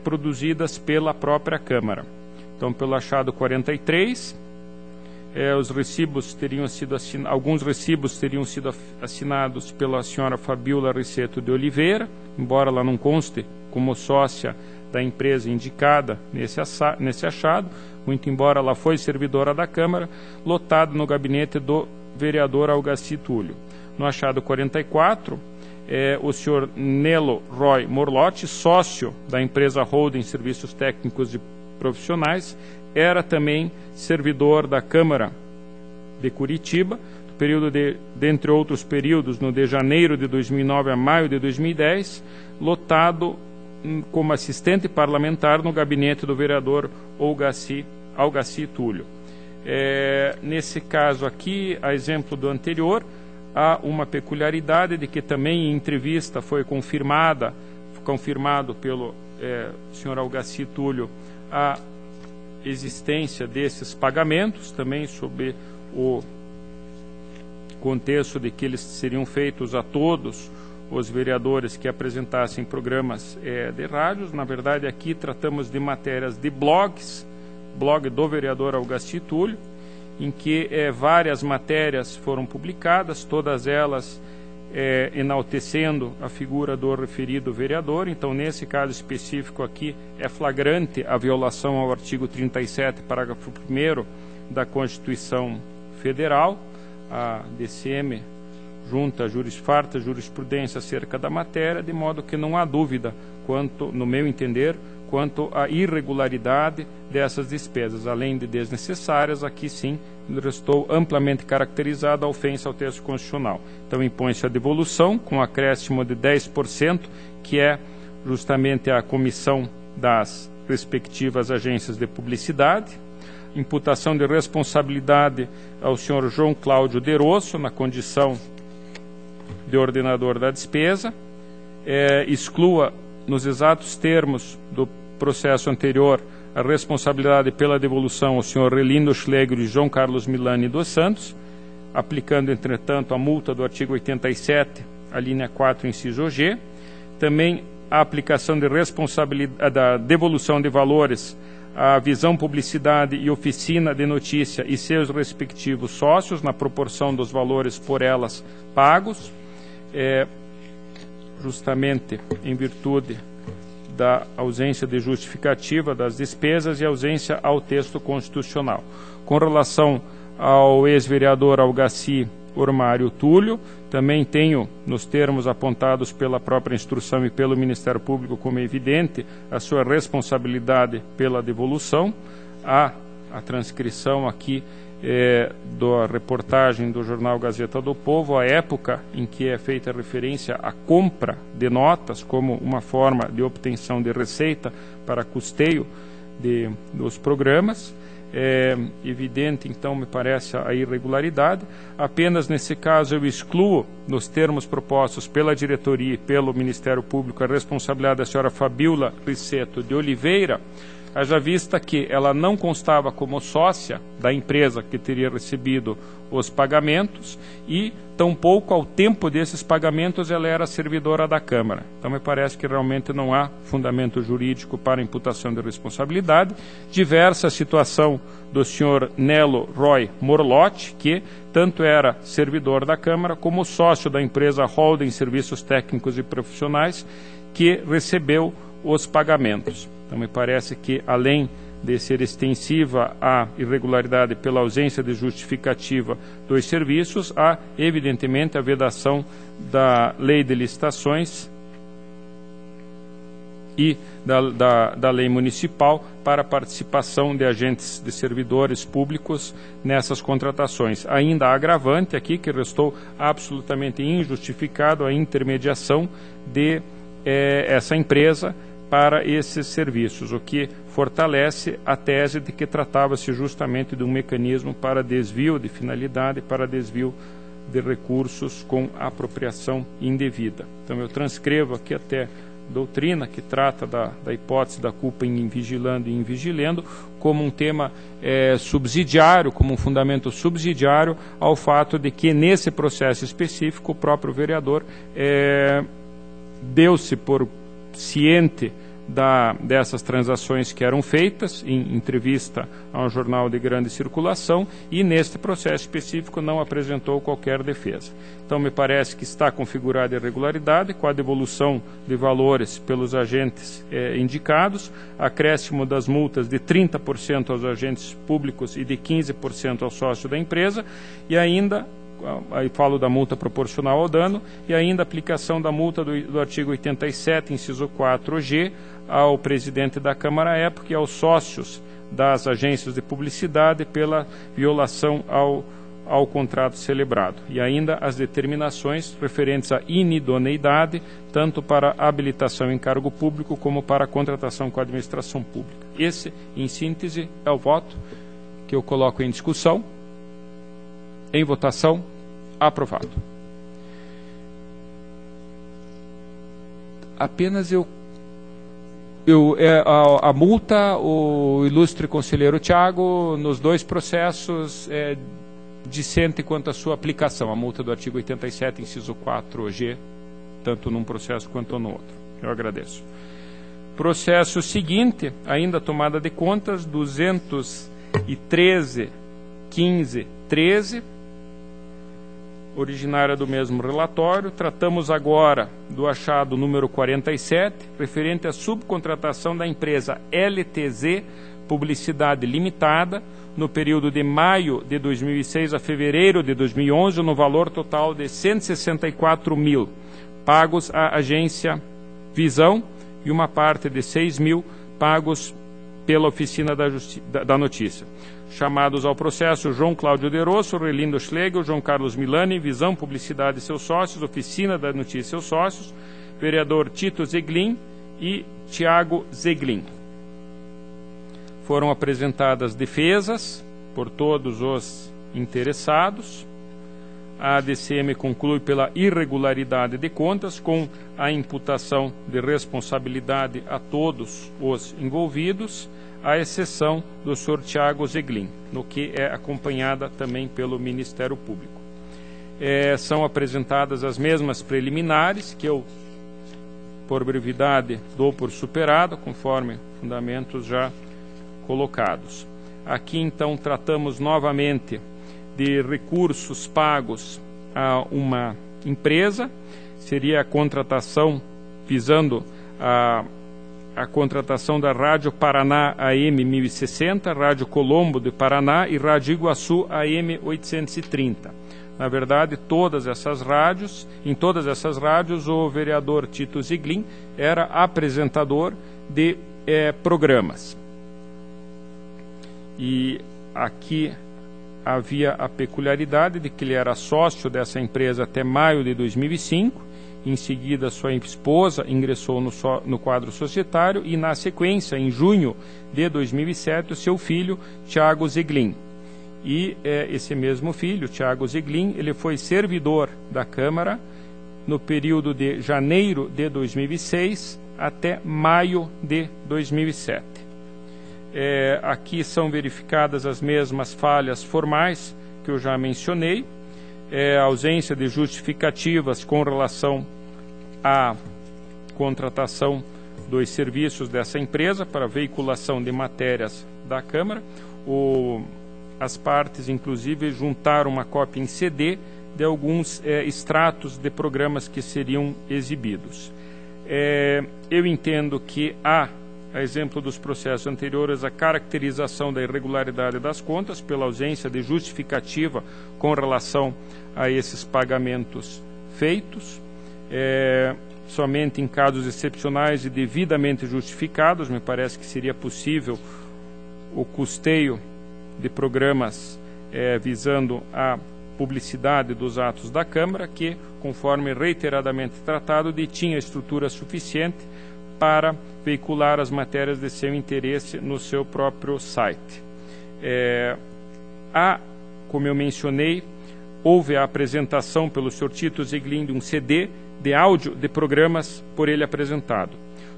produzidas pela própria Câmara. Então, pelo achado 43, os recibos teriam sido alguns recibos teriam sido assinados pela senhora Fabiola Riceto de Oliveira, embora ela não conste como sócia da empresa indicada nesse achado, muito embora ela foi servidora da Câmara, lotado no gabinete do vereador Algaci Túlio. No achado 44, o senhor Nelo Roy Morlotti, sócio da empresa Holding Serviços Técnicos e Profissionais, era também servidor da Câmara de Curitiba, período dentre outros períodos, de janeiro de 2009 a maio de 2010, lotado como assistente parlamentar no gabinete do vereador Algaci Túlio. Nesse caso aqui, a exemplo do anterior, há uma peculiaridade de que também em entrevista foi confirmado pelo senhor Algaci Túlio a existência desses pagamentos, também sob o contexto de que eles seriam feitos a todos os vereadores que apresentassem programas de rádios. Na verdade, aqui tratamos de matérias de blog do vereador Algaci Túlio, em que várias matérias foram publicadas, todas elas enaltecendo a figura do referido vereador. Então, nesse caso específico aqui, é flagrante a violação ao artigo 37, parágrafo 1º da Constituição Federal. A DCM junta farta jurisprudência acerca da matéria, de modo que não há dúvida quanto, no meu entender, quanto à irregularidade dessas despesas. Além de desnecessárias, aqui sim restou amplamente caracterizada a ofensa ao texto constitucional. Então, impõe-se a devolução com acréscimo de 10%, que é justamente a comissão das respectivas agências de publicidade. Imputação de responsabilidade ao senhor João Cláudio Derosso, na condição de ordenador da despesa. Exclua, nos exatos termos do processo anterior, a responsabilidade pela devolução ao senhor Relindo Schlegel e João Carlos Milani dos Santos, aplicando, entretanto, a multa do artigo 87, a linha 4, inciso G. Também a aplicação de responsabilidade da devolução de valores à Visão Publicidade e Oficina de Notícia e seus respectivos sócios, na proporção dos valores por elas pagos, justamente em virtude da ausência de justificativa das despesas e ausência ao texto constitucional. Com relação ao ex-vereador Algaci Ormário Túlio, também tenho, nos termos apontados pela própria instrução e pelo Ministério Público, como evidente a sua responsabilidade pela devolução. Há a transcrição aqui da reportagem do jornal Gazeta do Povo, a época em que é feita referência à compra de notas como uma forma de obtenção de receita para custeio dos programas. É evidente, então, me parece, a irregularidade. Apenas nesse caso eu excluo, nos termos propostos pela diretoria e pelo Ministério Público, a responsabilidade da senhora Fabiola Riceto de Oliveira, haja vista que ela não constava como sócia da empresa que teria recebido os pagamentos e, tampouco ao tempo desses pagamentos, ela era servidora da Câmara. Então, me parece que realmente não há fundamento jurídico para imputação de responsabilidade. Diversa a situação do senhor Nelo Roy Morlotti, que tanto era servidor da Câmara como sócio da empresa Holding Serviços Técnicos e Profissionais, que recebeu os pagamentos. Então, me parece que, além de ser extensiva a irregularidade pela ausência de justificativa dos serviços, há, evidentemente, a vedação da lei de licitações e da lei municipal para a participação de agentes de servidores públicos nessas contratações. Ainda há agravante aqui, que restou absolutamente injustificado a intermediação de essa empresa para esses serviços, o que fortalece a tese de que tratava-se justamente de um mecanismo para desvio de finalidade, para desvio de recursos com apropriação indevida. Então, eu transcrevo aqui até doutrina, que trata da hipótese da culpa em vigilando e invigilando, como um tema subsidiário, como um fundamento subsidiário ao fato de que, nesse processo específico, o próprio vereador deu-se por ciente dessas transações que eram feitas, em entrevista a um jornal de grande circulação, e neste processo específico não apresentou qualquer defesa. Então, me parece que está configurada irregularidade, com a devolução de valores pelos agentes indicados, acréscimo das multas de 30% aos agentes públicos e de 15% ao sócio da empresa, e ainda, aí falo da multa proporcional ao dano, e ainda aplicação da multa do artigo 87, inciso 4G, ao presidente da Câmara à época e aos sócios das agências de publicidade pela violação ao contrato celebrado. E ainda as determinações referentes à inidoneidade, tanto para habilitação em cargo público como para contratação com a administração pública. Esse, em síntese, é o voto que eu coloco em discussão. Em votação, aprovado. Apenas a multa, o ilustre conselheiro Thiago, nos dois processos, dissente quanto à sua aplicação, a multa do artigo 87, inciso 4G, tanto num processo quanto no outro. Eu agradeço. Processo seguinte, ainda tomada de contas, 213.15.13, originária do mesmo relatório. Tratamos agora do achado número 47, referente à subcontratação da empresa LTZ Publicidade Limitada, no período de maio de 2006 a fevereiro de 2011, no valor total de 164 mil, pagos à agência Visão, e uma parte de 6 mil pagos pela Oficina da Notícia. Chamados ao processo João Cláudio De Rosso, Relindo Schlegel, João Carlos Milani, Visão Publicidade e seus sócios, Oficina da Notícia e seus sócios, vereador Tito Zeglin e Tiago Zeglin. Foram apresentadas defesas por todos os interessados. A ADCM conclui pela irregularidade de contas, com a imputação de responsabilidade a todos os envolvidos, à exceção do Sr. Tiago Zeglin, no que é acompanhada também pelo Ministério Público. São apresentadas as mesmas preliminares, que eu, por brevidade, dou por superado, conforme fundamentos já colocados. Aqui, então, tratamos novamente de recursos pagos a uma empresa. Seria a contratação, visando a contratação da Rádio Paraná AM 1060, Rádio Colombo de Paraná e Rádio Iguaçu AM 830. Na verdade, em todas essas rádios, o vereador Tito Zeglin era apresentador de programas. E aqui havia a peculiaridade de que ele era sócio dessa empresa até maio de 2005, em seguida sua esposa ingressou no quadro societário e, na sequência, em junho de 2007, o seu filho, Tiago Zeglin. E esse mesmo filho, Tiago Zeglin, ele foi servidor da Câmara no período de janeiro de 2006 até maio de 2007. Aqui são verificadas as mesmas falhas formais que eu já mencionei, a ausência de justificativas com relação à contratação dos serviços dessa empresa para veiculação de matérias da Câmara. As partes, inclusive, juntaram uma cópia em CD de alguns extratos de programas que seriam exibidos. Eu entendo que há, a exemplo dos processos anteriores, a caracterização da irregularidade das contas pela ausência de justificativa com relação a esses pagamentos feitos. Somente em casos excepcionais e devidamente justificados, me parece que seria possível o custeio de programas visando a publicidade dos atos da Câmara, que, conforme reiteradamente tratado, detinha estrutura suficiente para veicular as matérias de seu interesse no seu próprio site. Como eu mencionei, houve a apresentação pelo Sr. Tito Zeglin de um CD de áudio de programas por ele apresentado.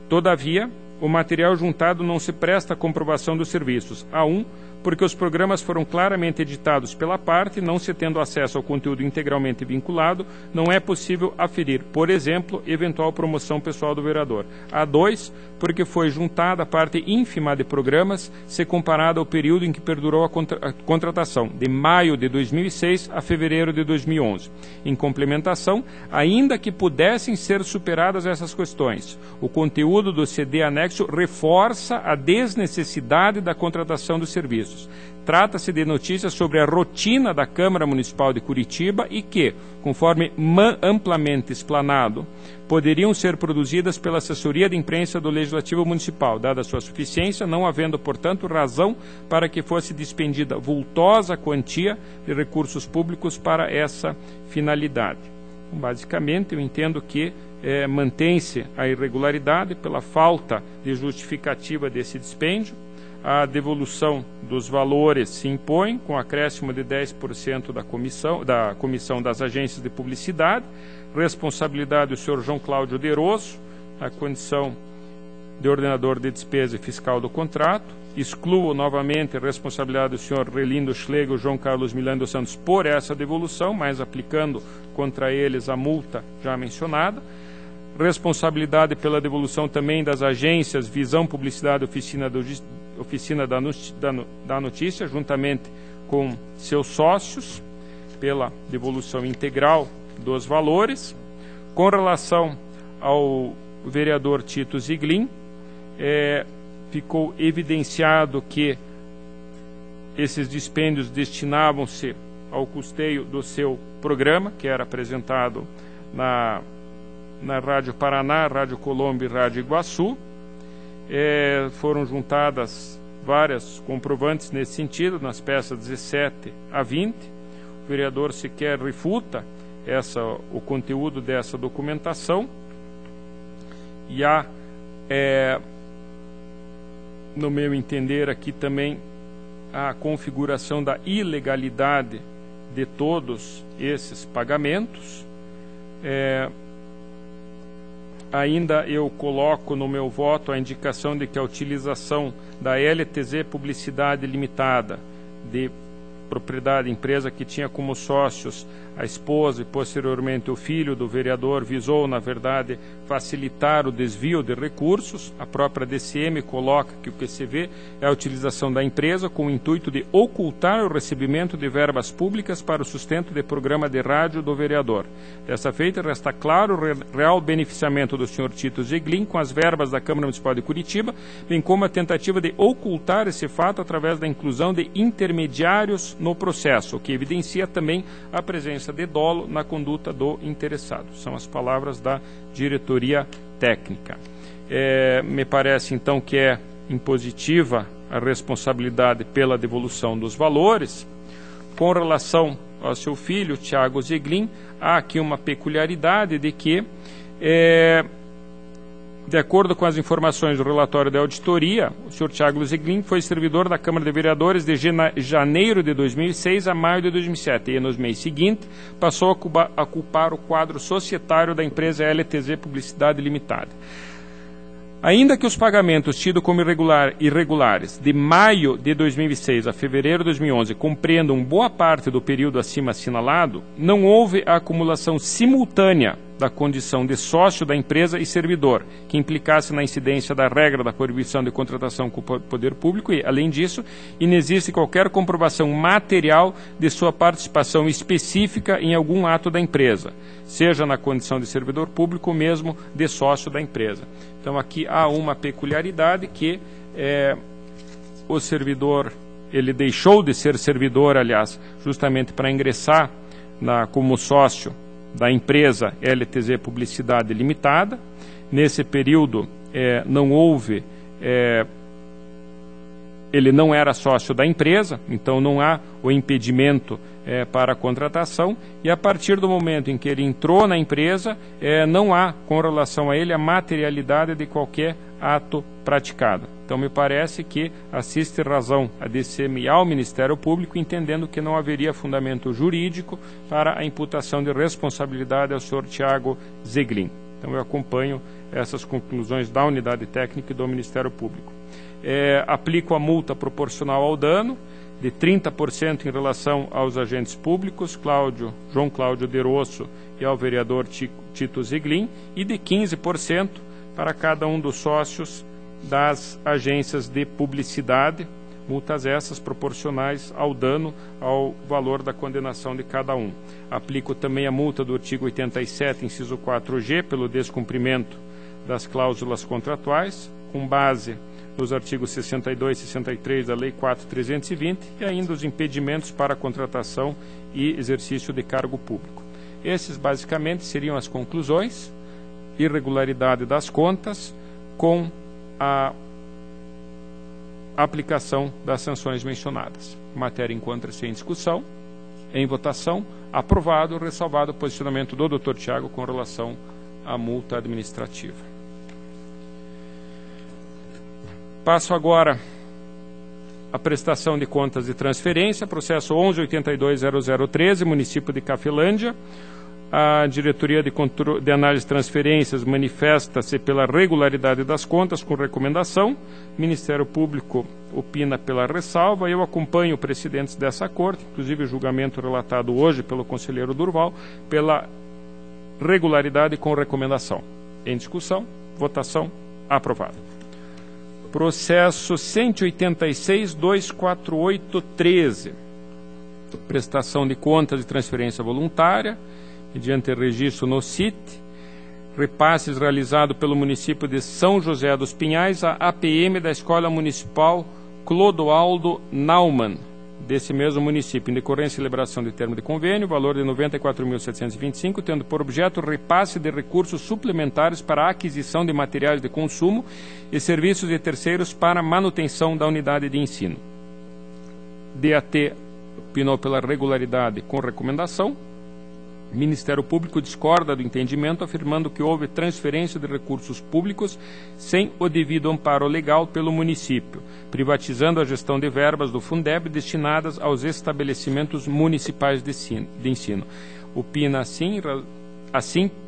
Todavia, o material juntado não se presta à comprovação dos serviços. porque os programas foram claramente editados pela parte, não se tendo acesso ao conteúdo integralmente vinculado, não é possível aferir, por exemplo, eventual promoção pessoal do vereador. A2, porque foi juntada a parte ínfima de programas, se comparada ao período em que perdurou a contratação, de maio de 2006 a fevereiro de 2011. Em complementação, ainda que pudessem ser superadas essas questões, o conteúdo do CD anexo reforça a desnecessidade da contratação dos serviços. Trata-se de notícias sobre a rotina da Câmara Municipal de Curitiba e que, conforme amplamente explanado, poderiam ser produzidas pela assessoria de imprensa do Legislativo Municipal, dada sua suficiência, não havendo, portanto, razão para que fosse despendida vultosa quantia de recursos públicos para essa finalidade. Basicamente, eu entendo que mantém-se a irregularidade pela falta de justificativa desse dispêndio. A devolução dos valores se impõe, com acréscimo de 10% da comissão das agências de publicidade, responsabilidade do senhor João Cláudio Deroso, a condição de ordenador de despesa e fiscal do contrato. Excluo novamente a responsabilidade do senhor Relindo Schlegel e João Carlos Milano dos Santos por essa devolução, mas aplicando contra eles a multa já mencionada. Responsabilidade pela devolução também das agências Visão Publicidade e Oficina da Notícia, juntamente com seus sócios, pela devolução integral dos valores. Com relação ao vereador Tito Ziglin, ficou evidenciado que esses dispêndios destinavam-se ao custeio do seu programa, que era apresentado na Rádio Paraná, Rádio Colombo e Rádio Iguaçu. Foram juntadas várias comprovantes nesse sentido, nas peças 17 a 20. O vereador sequer refuta o conteúdo dessa documentação. E há, no meu entender, aqui também a configuração da ilegalidade de todos esses pagamentos. Ainda eu coloco no meu voto a indicação de que a utilização da LTZ Publicidade Limitada, de propriedade empresa que tinha como sócios a esposa e posteriormente o filho do vereador, visou, na verdade, facilitar o desvio de recursos. A própria DCM coloca que o que se vê é a utilização da empresa com o intuito de ocultar o recebimento de verbas públicas para o sustento de programa de rádio do vereador. Dessa feita, resta claro o real beneficiamento do Sr. Tito Ziglin com as verbas da Câmara Municipal de Curitiba, bem como a tentativa de ocultar esse fato através da inclusão de intermediários no processo, o que evidencia também a presença de dolo na conduta do interessado. São as palavras da diretoria técnica. Me parece, então, que é impositiva a responsabilidade pela devolução dos valores. Com relação ao seu filho, Tiago Ziglin, há aqui uma peculiaridade de que, de acordo com as informações do relatório da auditoria, o senhor Tiago Ziglin foi servidor da Câmara de Vereadores de janeiro de 2006 a maio de 2007 e, nos meses seguintes, passou a ocupar o quadro societário da empresa LTZ Publicidade Limitada. Ainda que os pagamentos tidos como irregulares de maio de 2006 a fevereiro de 2011 compreendam boa parte do período acima assinalado, não houve a acumulação simultânea da condição de sócio da empresa e servidor, que implicasse na incidência da regra da proibição de contratação com o poder público e, além disso, inexiste qualquer comprovação material de sua participação específica em algum ato da empresa, seja na condição de servidor público ou mesmo de sócio da empresa. Então, aqui há uma peculiaridade que o servidor, ele deixou de ser servidor, aliás, justamente para ingressar como sócio da empresa LTZ Publicidade Limitada. Nesse período não houve, ele não era sócio da empresa, então não há o impedimento para a contratação, e a partir do momento em que ele entrou na empresa, não há, com relação a ele, a materialidade de qualquer ato praticado. Então, me parece que assiste razão a DCM ao Ministério Público, entendendo que não haveria fundamento jurídico para a imputação de responsabilidade ao senhor Tiago Ziglin. Então, eu acompanho essas conclusões da unidade técnica e do Ministério Público. Aplico a multa proporcional ao dano, de 30% em relação aos agentes públicos, João Cláudio De Rosso, e ao vereador Tito Zeglin, e de 15% para cada um dos sócios das agências de publicidade, multas essas proporcionais ao dano, ao valor da condenação de cada um. Aplico também a multa do artigo 87, inciso 4G, pelo descumprimento das cláusulas contratuais, com base nos artigos 62 e 63 da Lei 4.320, e ainda os impedimentos para a contratação e exercício de cargo público. Esses, basicamente, seriam as conclusões: irregularidade das contas com a aplicação das sanções mencionadas. A matéria encontra-se em discussão, em votação, aprovado, ressalvado o posicionamento do Dr. Tiago com relação à multa administrativa. Passo agora a prestação de contas de transferência, processo 11820013, município de Cafelândia. A Diretoria de Análise de Transferências manifesta-se pela regularidade das contas com recomendação. O Ministério Público opina pela ressalva. Eu acompanho presidentes dessa corte, inclusive o julgamento relatado hoje pelo conselheiro Durval, pela regularidade com recomendação. Em discussão, votação, aprovado. Processo 186.248.13, prestação de contas de transferência voluntária, mediante registro no CIT, repasses realizado pelo município de São José dos Pinhais à APM da Escola Municipal Clodoaldo Naumann, desse mesmo município, em decorrência de celebração de termo de convênio, valor de R$ 94.725, tendo por objeto repasse de recursos suplementares para a aquisição de materiais de consumo e serviços de terceiros para manutenção da unidade de ensino. DAT opinou pela regularidade com recomendação. O Ministério Público discorda do entendimento, afirmando que houve transferência de recursos públicos sem o devido amparo legal pelo município, privatizando a gestão de verbas do Fundeb destinadas aos estabelecimentos municipais de ensino. Opina assim,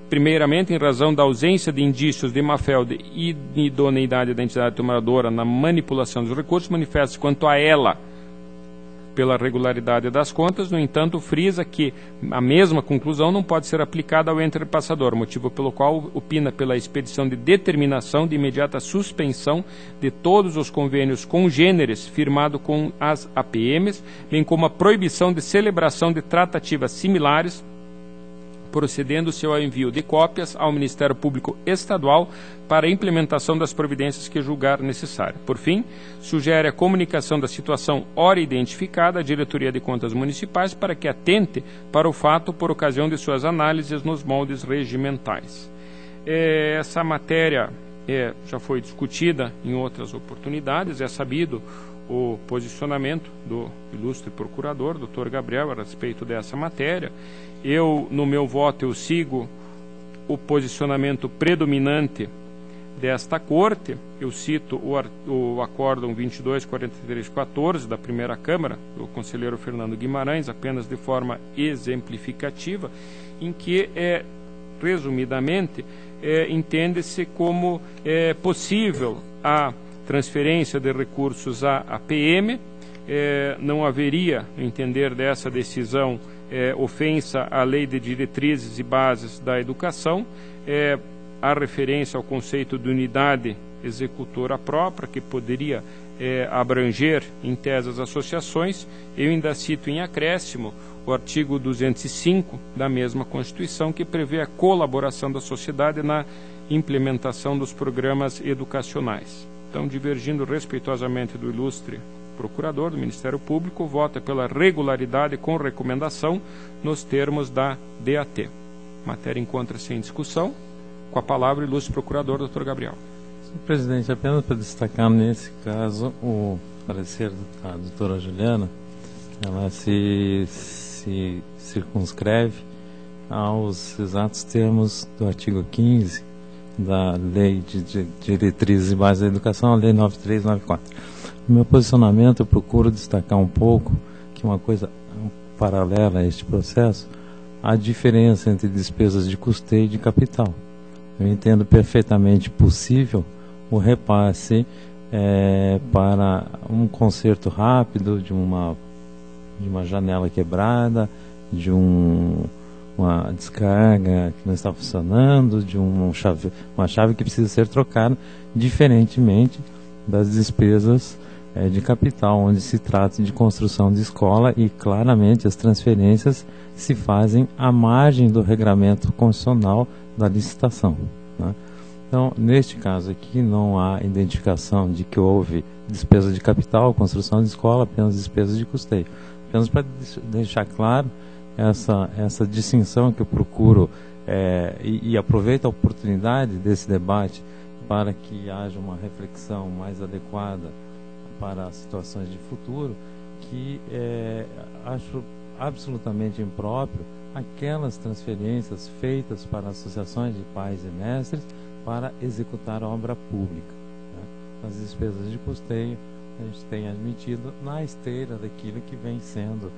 primeiramente, em razão da ausência de indícios de má-fé e idoneidade da entidade tomadora na manipulação dos recursos, manifesta-se quanto a ela pela regularidade das contas. No entanto, frisa que a mesma conclusão não pode ser aplicada ao ente repassador, motivo pelo qual opina pela expedição de determinação de imediata suspensão de todos os convênios congêneres firmados com as APMs, bem como a proibição de celebração de tratativas similares, procedendo-se ao envio de cópias ao Ministério Público Estadual para a implementação das providências que julgar necessário. Por fim, sugere a comunicação da situação ora identificada à Diretoria de Contas Municipais para que atente para o fato por ocasião de suas análises nos moldes regimentais. Essa matéria já foi discutida em outras oportunidades, é sabido o posicionamento do ilustre procurador, Dr. Gabriel, a respeito dessa matéria. Eu, no meu voto, eu sigo o posicionamento predominante desta Corte. Eu cito o Acórdão 224314 da Primeira Câmara, do conselheiro Fernando Guimarães, apenas de forma exemplificativa, em que, resumidamente, entende-se como possível a transferência de recursos à APM. Não haveria, no entender dessa decisão, ofensa à Lei de Diretrizes e Bases da Educação. Há referência ao conceito de unidade executora própria, que poderia abranger, em tese, as associações. Eu ainda cito em acréscimo o artigo 205 da mesma Constituição, que prevê a colaboração da sociedade na implementação dos programas educacionais. Então, divergindo respeitosamente do ilustre procurador do Ministério Público, vota pela regularidade com recomendação nos termos da DAT. A matéria encontra-se em discussão. Com a palavra, o ilustre procurador, Dr. Gabriel. Senhor presidente, apenas para destacar nesse caso o parecer da doutora Juliana, ela se circunscreve aos exatos termos do artigo 15 da Lei de Diretrizes e Bases da Educação, a Lei 9394. No meu posicionamento, eu procuro destacar um pouco que uma coisa paralela a este processo, a diferença entre despesas de custeio e de capital. Eu entendo perfeitamente possível o repasse para um conserto rápido de uma janela quebrada, de uma descarga que não está funcionando, de uma chave que precisa ser trocada, diferentemente das despesas de capital, onde se trata de construção de escola e claramente as transferências se fazem à margem do regramento constitucional da licitação, né? Então, neste caso aqui, não há identificação de que houve despesa de capital, construção de escola, apenas despesas de custeio. Apenas para deixar claro essa distinção que eu procuro e aproveito a oportunidade desse debate para que haja uma reflexão mais adequada para situações de futuro, que acho absolutamente impróprio aquelas transferências feitas para associações de pais e mestres para executar obra pública, né? As despesas de custeio a gente tem admitido na esteira daquilo que vem sendo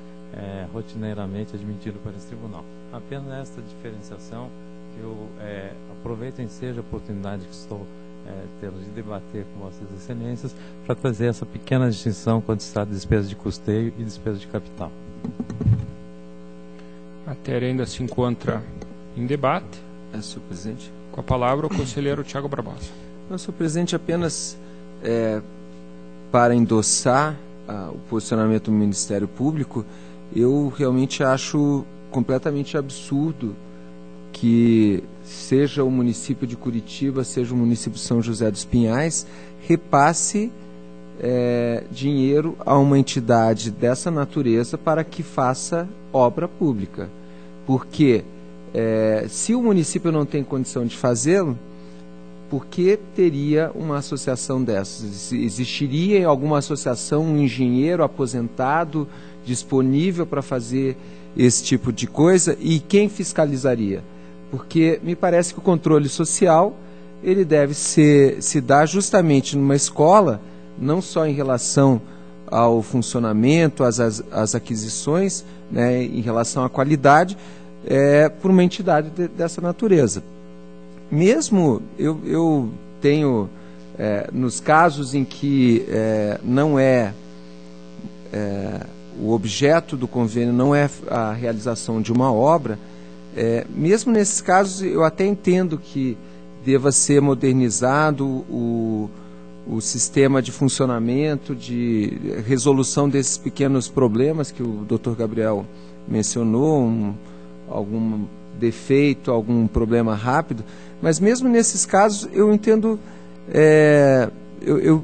rotineiramente admitido por esse tribunal. Apenas esta diferenciação que eu aproveito em seja a oportunidade que estou tendo de debater com vossas excelências para trazer essa pequena distinção quando se trata de despesas de custeio e despesas de capital. A matéria ainda se encontra em debate. Senhor presidente. Com a palavra o conselheiro Tiago Barbosa. Não, senhor presidente, apenas para endossar o posicionamento do Ministério Público, eu realmente acho completamente absurdo que seja o município de Curitiba, seja o município de São José dos Pinhais, repasse dinheiro a uma entidade dessa natureza para que faça obra pública. Porque se o município não tem condição de fazê-lo, por que teria uma associação dessas? Existiria em alguma associação um engenheiro aposentado disponível para fazer esse tipo de coisa? E quem fiscalizaria? Porque me parece que o controle social ele deve se dar justamente numa escola, não só em relação ao funcionamento, às aquisições, né, em relação à qualidade, por uma entidade dessa natureza. Mesmo eu tenho, nos casos em que não o objeto do convênio não é a realização de uma obra, mesmo nesses casos eu até entendo que deva ser modernizado o sistema de funcionamento, de resolução desses pequenos problemas que o Dr. Gabriel mencionou, algum defeito, algum problema rápido, mas mesmo nesses casos eu entendo,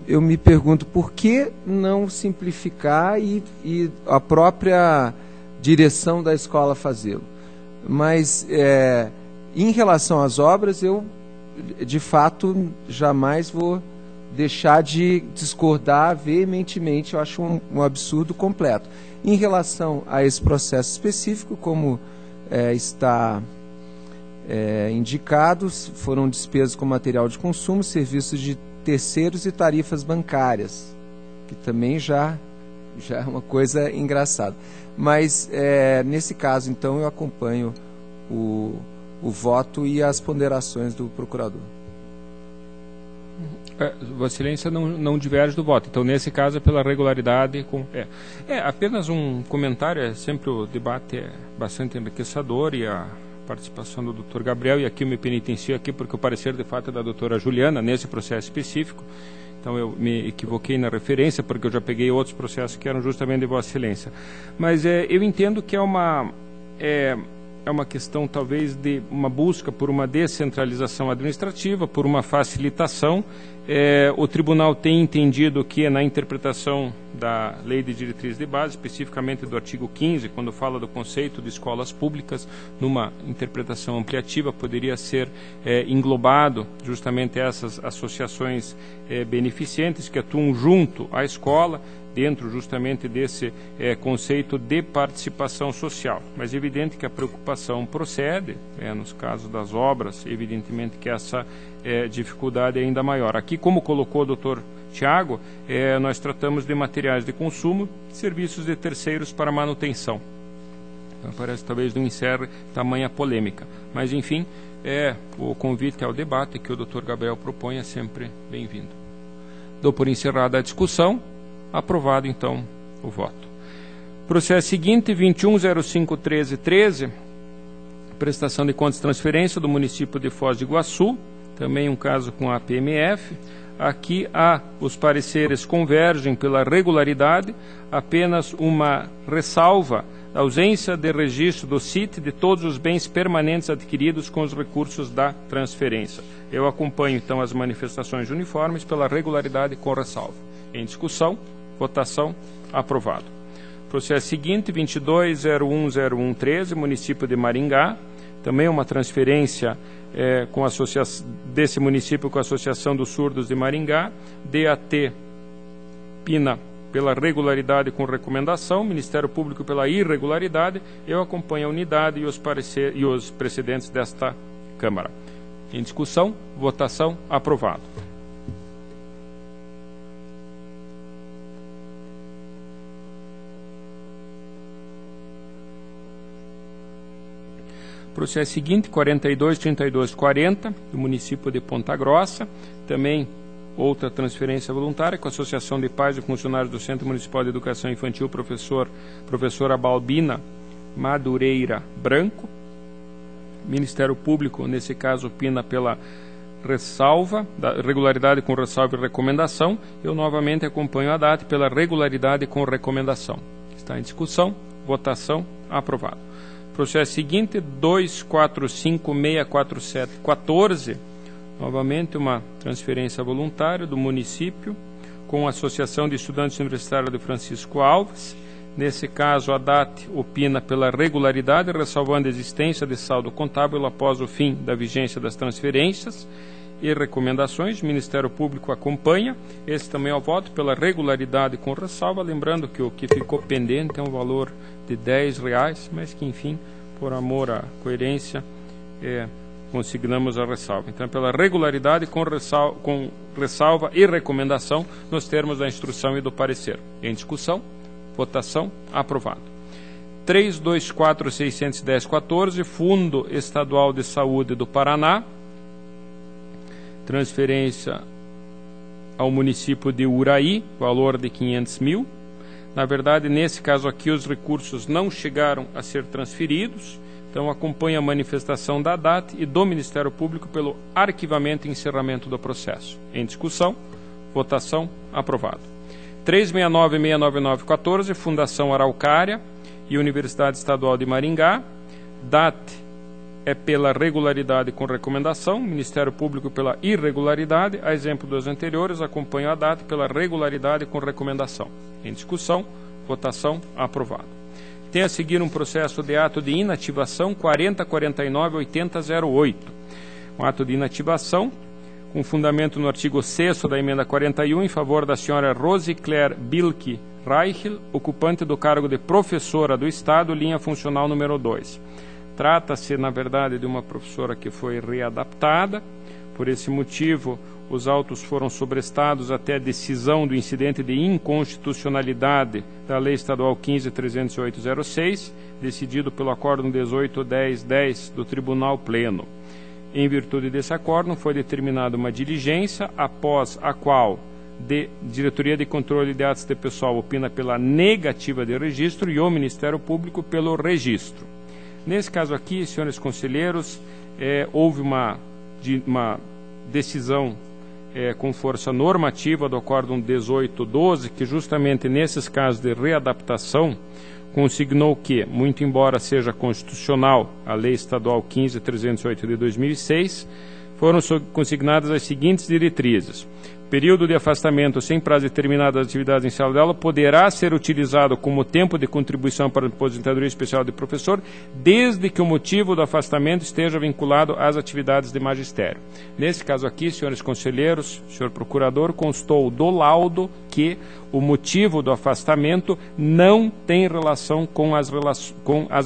eu me pergunto por que não simplificar e a própria direção da escola fazê-lo. Mas em relação às obras, eu de fato jamais vou deixar de discordar veementemente, eu acho um absurdo completo. Em relação a esse processo específico, como está indicado, foram despesas com material de consumo, serviços de terceiros e tarifas bancárias, que também já é uma coisa engraçada. Mas nesse caso, então, eu acompanho o voto e as ponderações do procurador. Vossa Excelência não diverge do voto. Então, nesse caso, é pela regularidade. Apenas um comentário. Sempre o debate é bastante enriquecedor e a participação do Dr. Gabriel, e aqui eu me penitencio aqui porque o parecer de fato é da doutora Juliana nesse processo específico. Então eu me equivoquei na referência porque eu já peguei outros processos que eram justamente de Vossa Excelência. Mas eu entendo que é uma questão talvez de uma busca por uma descentralização administrativa, por uma facilitação. O tribunal tem entendido que na interpretação da Lei de Diretriz de Base, especificamente do artigo 15, quando fala do conceito de escolas públicas, numa interpretação ampliativa, poderia ser englobado justamente essas associações beneficentes que atuam junto à escola, dentro justamente desse conceito de participação social. Mas é evidente que a preocupação procede, nos casos das obras, evidentemente que essa dificuldade é ainda maior. Aqui, como colocou o doutor Tiago, nós tratamos de materiais de consumo, serviços de terceiros para manutenção. Então, parece talvez não encerre tamanha polêmica. Mas, enfim, o convite ao debate que o doutor Gabriel propõe é sempre bem-vindo. Dou por encerrada a discussão. Aprovado, então, o voto. Processo seguinte, 21.05.13.13, prestação de contas de transferência do município de Foz do Iguaçu, também um caso com a PMF. Aqui os pareceres convergem pela regularidade, apenas uma ressalva: a ausência de registro do CIT de todos os bens permanentes adquiridos com os recursos da transferência. Eu acompanho, então, as manifestações uniformes pela regularidade com ressalva. Em discussão, votação, aprovado. Processo seguinte, 22.01.01.13, município de Maringá, também uma transferência desse município com a Associação dos Surdos de Maringá, DAT Pina pela regularidade com recomendação, Ministério Público pela irregularidade. Eu acompanho a unidade e os precedentes desta Câmara. Em discussão, votação, aprovado. Processo seguinte, 42.32.40, do município de Ponta Grossa, também outra transferência voluntária com a Associação de Pais e Funcionários do Centro Municipal de Educação Infantil, professora Balbina Madureira Branco. Ministério Público, nesse caso, opina pela ressalva, da regularidade com ressalva e recomendação. Eu novamente acompanho a DAT pela regularidade com recomendação. Está em discussão, votação, aprovado. Processo seguinte, 245.647.14, novamente uma transferência voluntária do município com a Associação de Estudantes Universitários de Francisco Alves. Nesse caso, a DAT opina pela regularidade, ressalvando a existência de saldo contábil após o fim da vigência das transferências e recomendações. O Ministério Público acompanha. Esse também é o voto pela regularidade com ressalva, lembrando que o que ficou pendente é um valor de R$10, mas que, enfim, por amor à coerência, consignamos a ressalva. Então, pela regularidade com ressalva e recomendação nos termos da instrução e do parecer. Em discussão, votação, aprovado. 324.610.14, Fundo Estadual de Saúde do Paraná, transferência ao município de Uraí, valor de 500 mil. Na verdade, nesse caso aqui, os recursos não chegaram a ser transferidos, então acompanha a manifestação da DAT e do Ministério Público pelo arquivamento e encerramento do processo. Em discussão, votação, aprovado. 369.699.14, Fundação Araucária e Universidade Estadual de Maringá, DAT é pela regularidade com recomendação, Ministério Público pela irregularidade. A exemplo dos anteriores, acompanho a DAT pela regularidade com recomendação. Em discussão, votação, aprovado. Tem a seguir um processo de ato de inativação 4049-8008. Um ato de inativação com fundamento no artigo 6º da emenda 41 em favor da senhora Rosicler Bilke Reichel, ocupante do cargo de professora do Estado, linha funcional número 2. Trata-se, na verdade, de uma professora que foi readaptada. Por esse motivo, os autos foram sobrestados até a decisão do incidente de inconstitucionalidade da Lei Estadual 15.308/06, decidido pelo Acórdão 18.10.10 do Tribunal Pleno. Em virtude desse acórdão, foi determinada uma diligência, após a qual Diretoria de Controle de Atos de Pessoal opina pela negativa de registro e o Ministério Público pelo registro. Nesse caso aqui, senhores conselheiros, houve uma decisão com força normativa do Acórdão 18.12, que justamente nesses casos de readaptação consignou que, muito embora seja constitucional a Lei Estadual 15.308 de 2006, foram consignadas as seguintes diretrizes. Período de afastamento sem prazo determinado das atividades em sala de aula poderá ser utilizado como tempo de contribuição para a aposentadoria especial de professor, desde que o motivo do afastamento esteja vinculado às atividades de magistério. Nesse caso aqui, senhores conselheiros, senhor procurador, constou do laudo que o motivo do afastamento não tem relação com as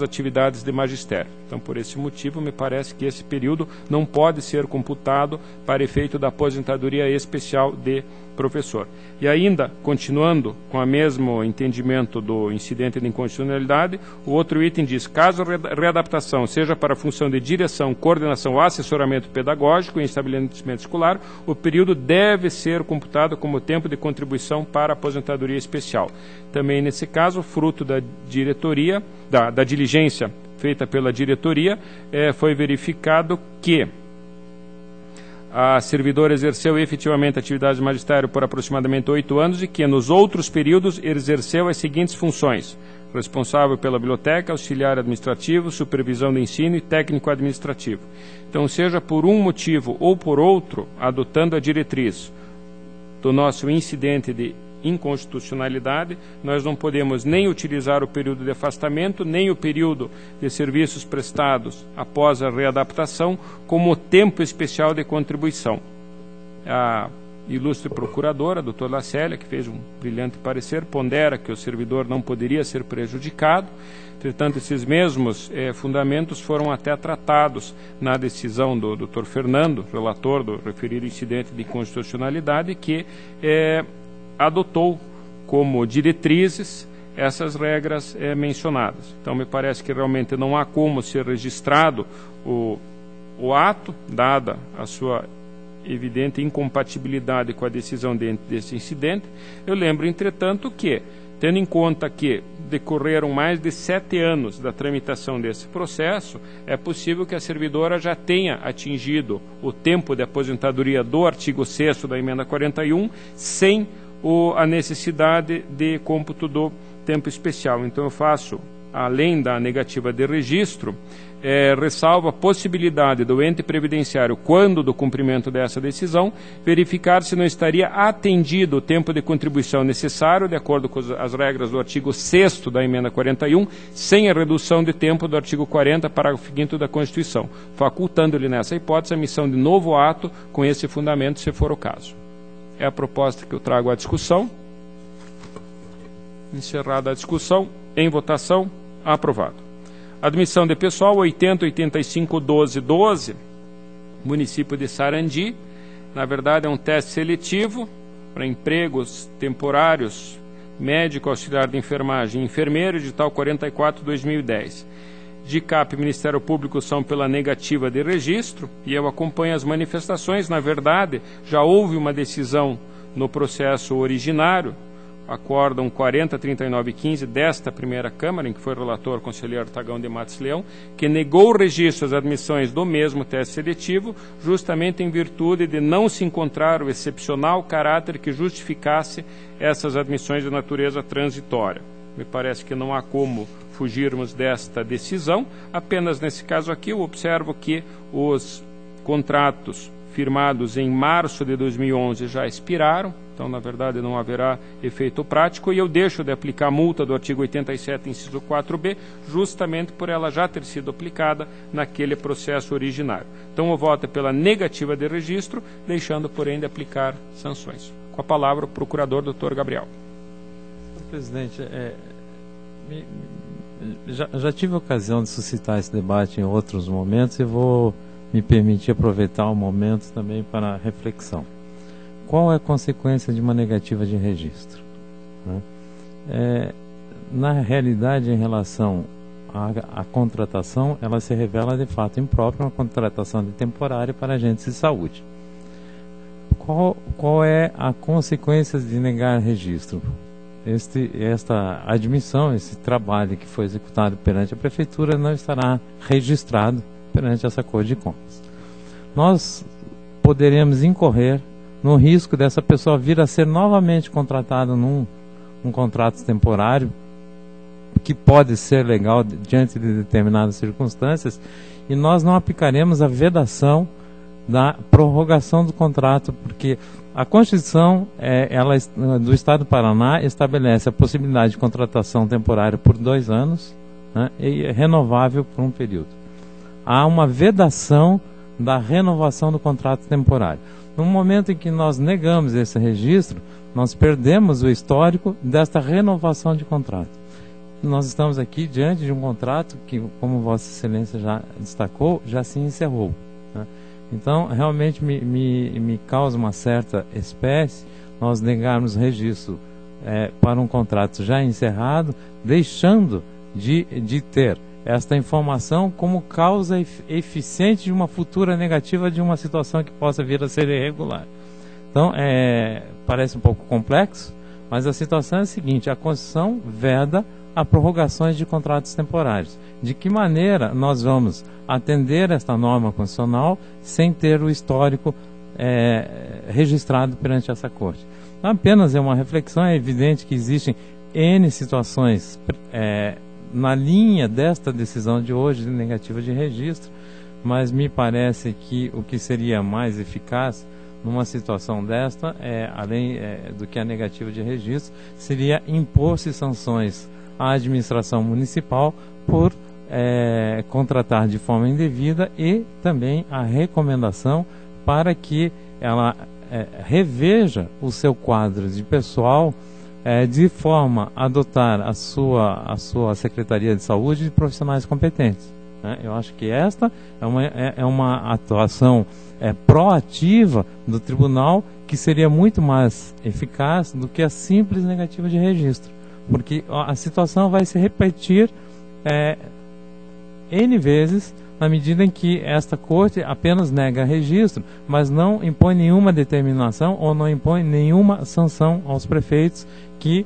atividades de magistério. Então, por esse motivo, me parece que esse período não pode ser computado para efeito da aposentadoria especial de professor. E ainda, continuando com o mesmo entendimento do incidente de inconstitucionalidade, o outro item diz: caso a readaptação seja para função de direção, coordenação ou assessoramento pedagógico em estabelecimento escolar, o período deve ser computado como tempo de contribuição para a aposentadoria especial. Também nesse caso, fruto da diretoria, da diligência feita pela diretoria, foi verificado que a servidora exerceu efetivamente a atividade de magistério por aproximadamente 8 anos e que, nos outros períodos, exerceu as seguintes funções: responsável pela biblioteca, auxiliar administrativo, supervisão de ensino e técnico administrativo. Então, seja por um motivo ou por outro, adotando a diretriz do nosso incidente de inconstitucionalidade, nós não podemos nem utilizar o período de afastamento, nem o período de serviços prestados após a readaptação como tempo especial de contribuição. A ilustre procuradora, a doutora Lacélia, que fez um brilhante parecer, pondera que o servidor não poderia ser prejudicado. Entretanto, esses mesmos fundamentos foram até tratados na decisão do Dr. Fernando, relator do referido incidente de inconstitucionalidade, que adotou como diretrizes essas regras mencionadas. Então, me parece que realmente não há como ser registrado o ato, dada a sua evidente incompatibilidade com a decisão desse incidente. Eu lembro, entretanto, que, tendo em conta que decorreram mais de 7 anos da tramitação desse processo, é possível que a servidora já tenha atingido o tempo de aposentadoria do artigo 6º da emenda 41, sem a necessidade de cômputo do tempo especial. Então, eu faço, além da negativa de registro, ressalvo a possibilidade do ente previdenciário, quando do cumprimento dessa decisão, verificar se não estaria atendido o tempo de contribuição necessário, de acordo com as regras do artigo 6º da emenda 41, sem a redução de tempo do artigo 40, parágrafo 5º da Constituição, facultando-lhe nessa hipótese a emissão de novo ato com esse fundamento, se for o caso. É a proposta que eu trago à discussão. Encerrada a discussão, em votação, aprovado. Admissão de pessoal 80851212, município de Sarandi. Na verdade, é um teste seletivo para empregos temporários, médico, auxiliar de enfermagem, enfermeiro, edital 44/2010. DICAP e Ministério Público são pela negativa de registro, e eu acompanho as manifestações. Na verdade, já houve uma decisão no processo originário, acórdão 403915 desta primeira Câmara, em que foi relator o conselheiro Artagão de Matos Leão, que negou o registro às admissões do mesmo teste seletivo, justamente em virtude de não se encontrar o excepcional caráter que justificasse essas admissões de natureza transitória. Me parece que não há como fugirmos desta decisão. Apenas nesse caso aqui eu observo que os contratos firmados em março de 2011 já expiraram, então na verdade não haverá efeito prático, e eu deixo de aplicar a multa do artigo 87, inciso 4b, justamente por ela já ter sido aplicada naquele processo originário. Então o voto é pela negativa de registro, deixando porém de aplicar sanções. Com a palavra o procurador Dr. Gabriel. Senhor presidente, já tive a ocasião de suscitar esse debate em outros momentos e vou me permitir aproveitar o momento também para a reflexão. Qual é a consequência de uma negativa de registro? Na realidade, em relação à contratação, ela se revela de fato imprópria, uma contratação de temporária para agentes de saúde. Qual é a consequência de negar registro? Esta admissão, esse trabalho que foi executado perante a Prefeitura não estará registrado perante essa Corte de Contas. Nós poderemos incorrer no risco dessa pessoa vir a ser novamente contratada num contrato temporário, que pode ser legal diante de determinadas circunstâncias, e nós não aplicaremos a vedação da prorrogação do contrato, porque a Constituição do Estado do Paraná estabelece a possibilidade de contratação temporária por 2 anos, né, e renovável por um período. Há uma vedação da renovação do contrato temporário. No momento em que nós negamos esse registro, nós perdemos o histórico desta renovação de contrato. Nós estamos aqui diante de um contrato que, como Vossa Excelência já destacou, já se encerrou, né? Então, realmente me causa uma certa espécie nós negarmos registro para um contrato já encerrado, deixando de ter esta informação como causa eficiente de uma futura negativa de uma situação que possa vir a ser irregular. Então, parece um pouco complexo, mas a situação é a seguinte: a Constituição veda a prorrogações de contratos temporários. De que maneira nós vamos atender esta norma constitucional sem ter o histórico registrado perante essa Corte? Apenas é uma reflexão. É evidente que existem N situações na linha desta decisão de hoje de negativa de registro, mas me parece que o que seria mais eficaz numa situação desta, além do que a negativa de registro, seria impor-se sanções à administração municipal por contratar de forma indevida, e também a recomendação para que ela reveja o seu quadro de pessoal de forma a adotar a sua Secretaria de Saúde de profissionais competentes. Eu acho que esta é uma atuação proativa do tribunal, que seria muito mais eficaz do que a simples negativa de registro, porque a situação vai se repetir N vezes, na medida em que esta Corte apenas nega registro, mas não impõe nenhuma determinação ou não impõe nenhuma sanção aos prefeitos que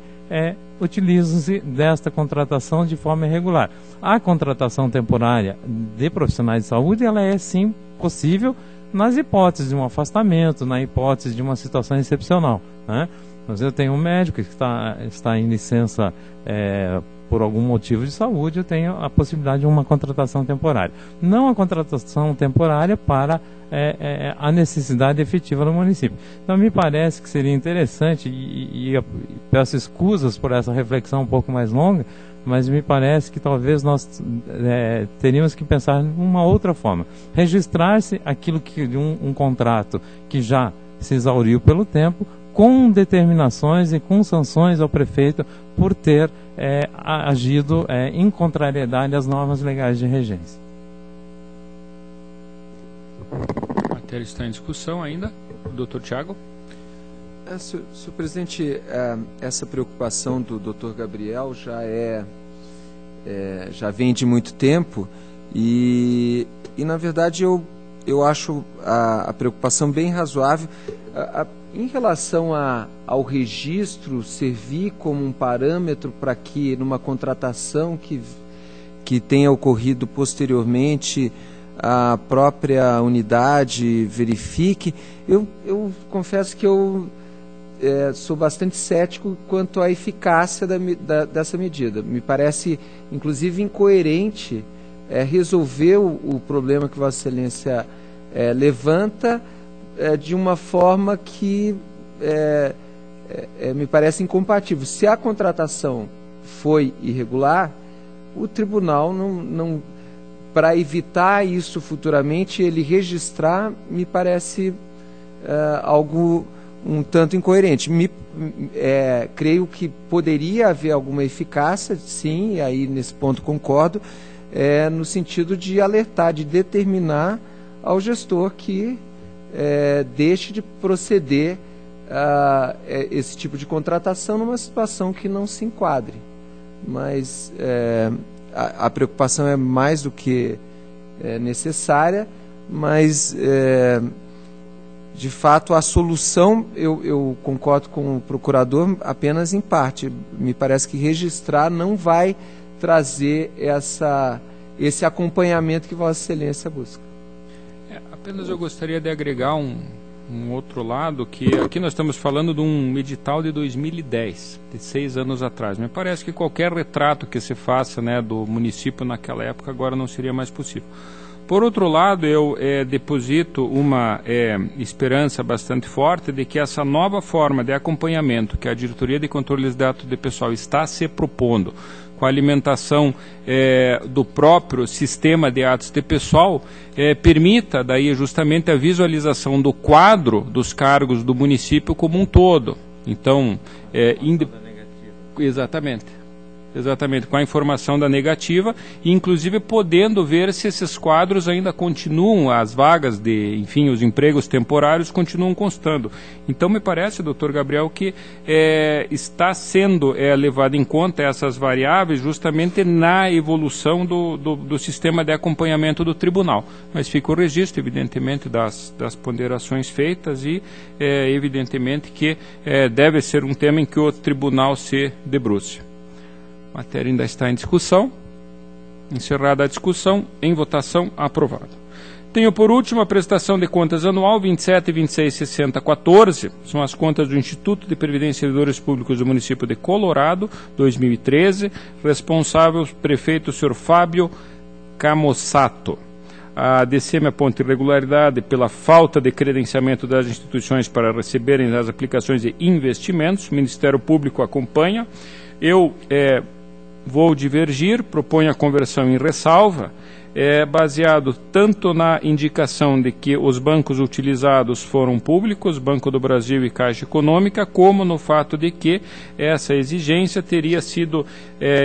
utilizam-se desta contratação de forma irregular. A contratação temporária de profissionais de saúde, ela é sim possível nas hipóteses de um afastamento, na hipótese de uma situação excepcional, né? Mas eu tenho um médico que está em licença por algum motivo de saúde, eu tenho a possibilidade de uma contratação temporária. Não a contratação temporária para a necessidade efetiva no município. Então, me parece que seria interessante, e eu peço escusas por essa reflexão um pouco mais longa, mas me parece que talvez nós teríamos que pensar numa outra forma. Registrar-se aquilo que um contrato que já se exauriu pelo tempo, com determinações e com sanções ao prefeito por ter agido em contrariedade às normas legais de regência. A matéria está em discussão ainda. Dr. Tiago? Senhor presidente, essa preocupação do Dr. Gabriel já vem de muito tempo, e na verdade eu acho a preocupação bem razoável. Em relação ao registro servir como um parâmetro para que numa contratação que tenha ocorrido posteriormente a própria unidade verifique, eu confesso que eu sou bastante cético quanto à eficácia dessa medida. Me parece, inclusive, incoerente resolver o problema que Vossa Excelência levanta de uma forma que me parece incompatível. Se a contratação foi irregular, o tribunal não para evitar isso futuramente, ele registrar, me parece algo um tanto incoerente. Creio que poderia haver alguma eficácia, sim, e aí nesse ponto concordo, no sentido de alertar, de determinar ao gestor que deixe de proceder a esse tipo de contratação numa situação que não se enquadre. Mas a preocupação é mais do que necessária, mas de fato a solução, eu concordo com o procurador apenas em parte. Me parece que registrar não vai trazer esse acompanhamento que Vossa Excelência busca. Apenas eu gostaria de agregar um outro lado, que aqui nós estamos falando de um edital de 2010, de 6 anos atrás. Me parece que qualquer retrato que se faça, né, do município naquela época agora não seria mais possível. Por outro lado, eu deposito uma esperança bastante forte de que essa nova forma de acompanhamento que a Diretoria de Controle de Dados de Pessoal está se propondo, com a alimentação do próprio sistema de atos de pessoal, permita daí justamente a visualização do quadro dos cargos do município como um todo. Então, exatamente. exatamente, com a informação da negativa, e inclusive podendo ver se esses quadros ainda continuam, as vagas de, enfim, os empregos temporários continuam constando. Então me parece, doutor Gabriel, que está sendo levado em conta essas variáveis justamente na evolução do sistema de acompanhamento do tribunal. Mas fica o registro, evidentemente, das ponderações feitas e, evidentemente, que deve ser um tema em que o tribunal se debruce. A matéria ainda está em discussão. Encerrada a discussão, em votação, aprovado. Tenho por último a prestação de contas anual 27.26.60.14, são as contas do Instituto de Previdência e Servidores Públicos do município de Colorado, 2013, responsável prefeito Sr. Fábio Camossato. A DCM aponta irregularidade pela falta de credenciamento das instituições para receberem as aplicações de investimentos, o Ministério Público acompanha. Eu vou divergir, proponho a conversão em ressalva, baseado tanto na indicação de que os bancos utilizados foram públicos, Banco do Brasil e Caixa Econômica, como no fato de que essa exigência teria sido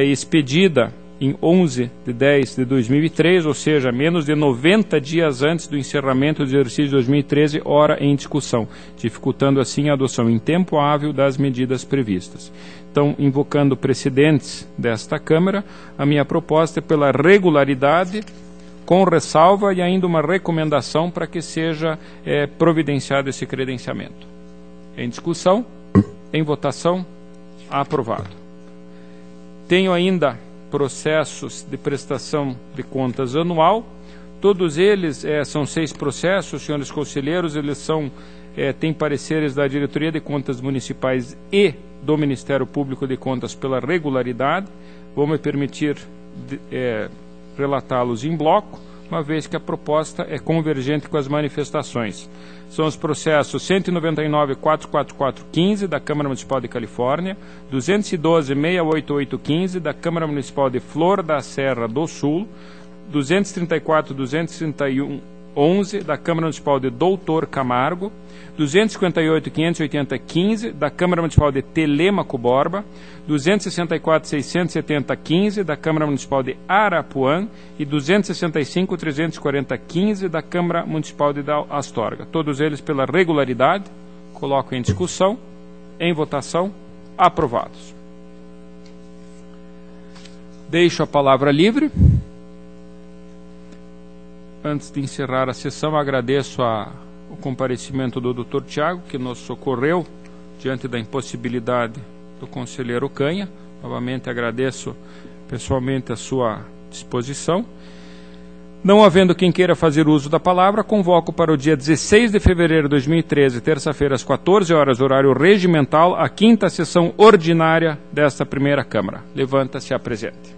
expedida em 11 de 10 de 2003, ou seja, menos de 90 dias antes do encerramento do exercício de 2013, ora em discussão, dificultando assim a adoção em tempo hábil das medidas previstas. Então, invocando precedentes desta Câmara, a minha proposta é pela regularidade, com ressalva e ainda uma recomendação para que seja providenciado esse credenciamento. Em discussão, em votação, aprovado. Tenho ainda processos de prestação de contas anual. Todos eles são 6 processos, senhores conselheiros, eles têm pareceres da Diretoria de Contas Municipais e do Ministério Público de Contas pela regularidade. Vou me permitir relatá-los em bloco, uma vez que a proposta é convergente com as manifestações. São os processos 199.44415 da Câmara Municipal de Califórnia, 212.68815 da Câmara Municipal de Flor da Serra do Sul, 234.23111 da Câmara Municipal de Doutor Camargo, 258.58015 da Câmara Municipal de Telêmaco Borba, 264.67015 da Câmara Municipal de Arapuã e 265.34015 da Câmara Municipal de Astorga. Todos eles pela regularidade. Coloco em discussão, em votação, aprovados. Deixo a palavra livre. Antes de encerrar a sessão, agradeço o comparecimento do Dr. Tiago, que nos socorreu diante da impossibilidade do conselheiro Canha. Novamente agradeço pessoalmente a sua disposição. Não havendo quem queira fazer uso da palavra, convoco para o dia 16 de fevereiro de 2013, terça-feira, às 14 horas, horário regimental, a 5ª sessão ordinária desta primeira Câmara. Levanta-se e apresente.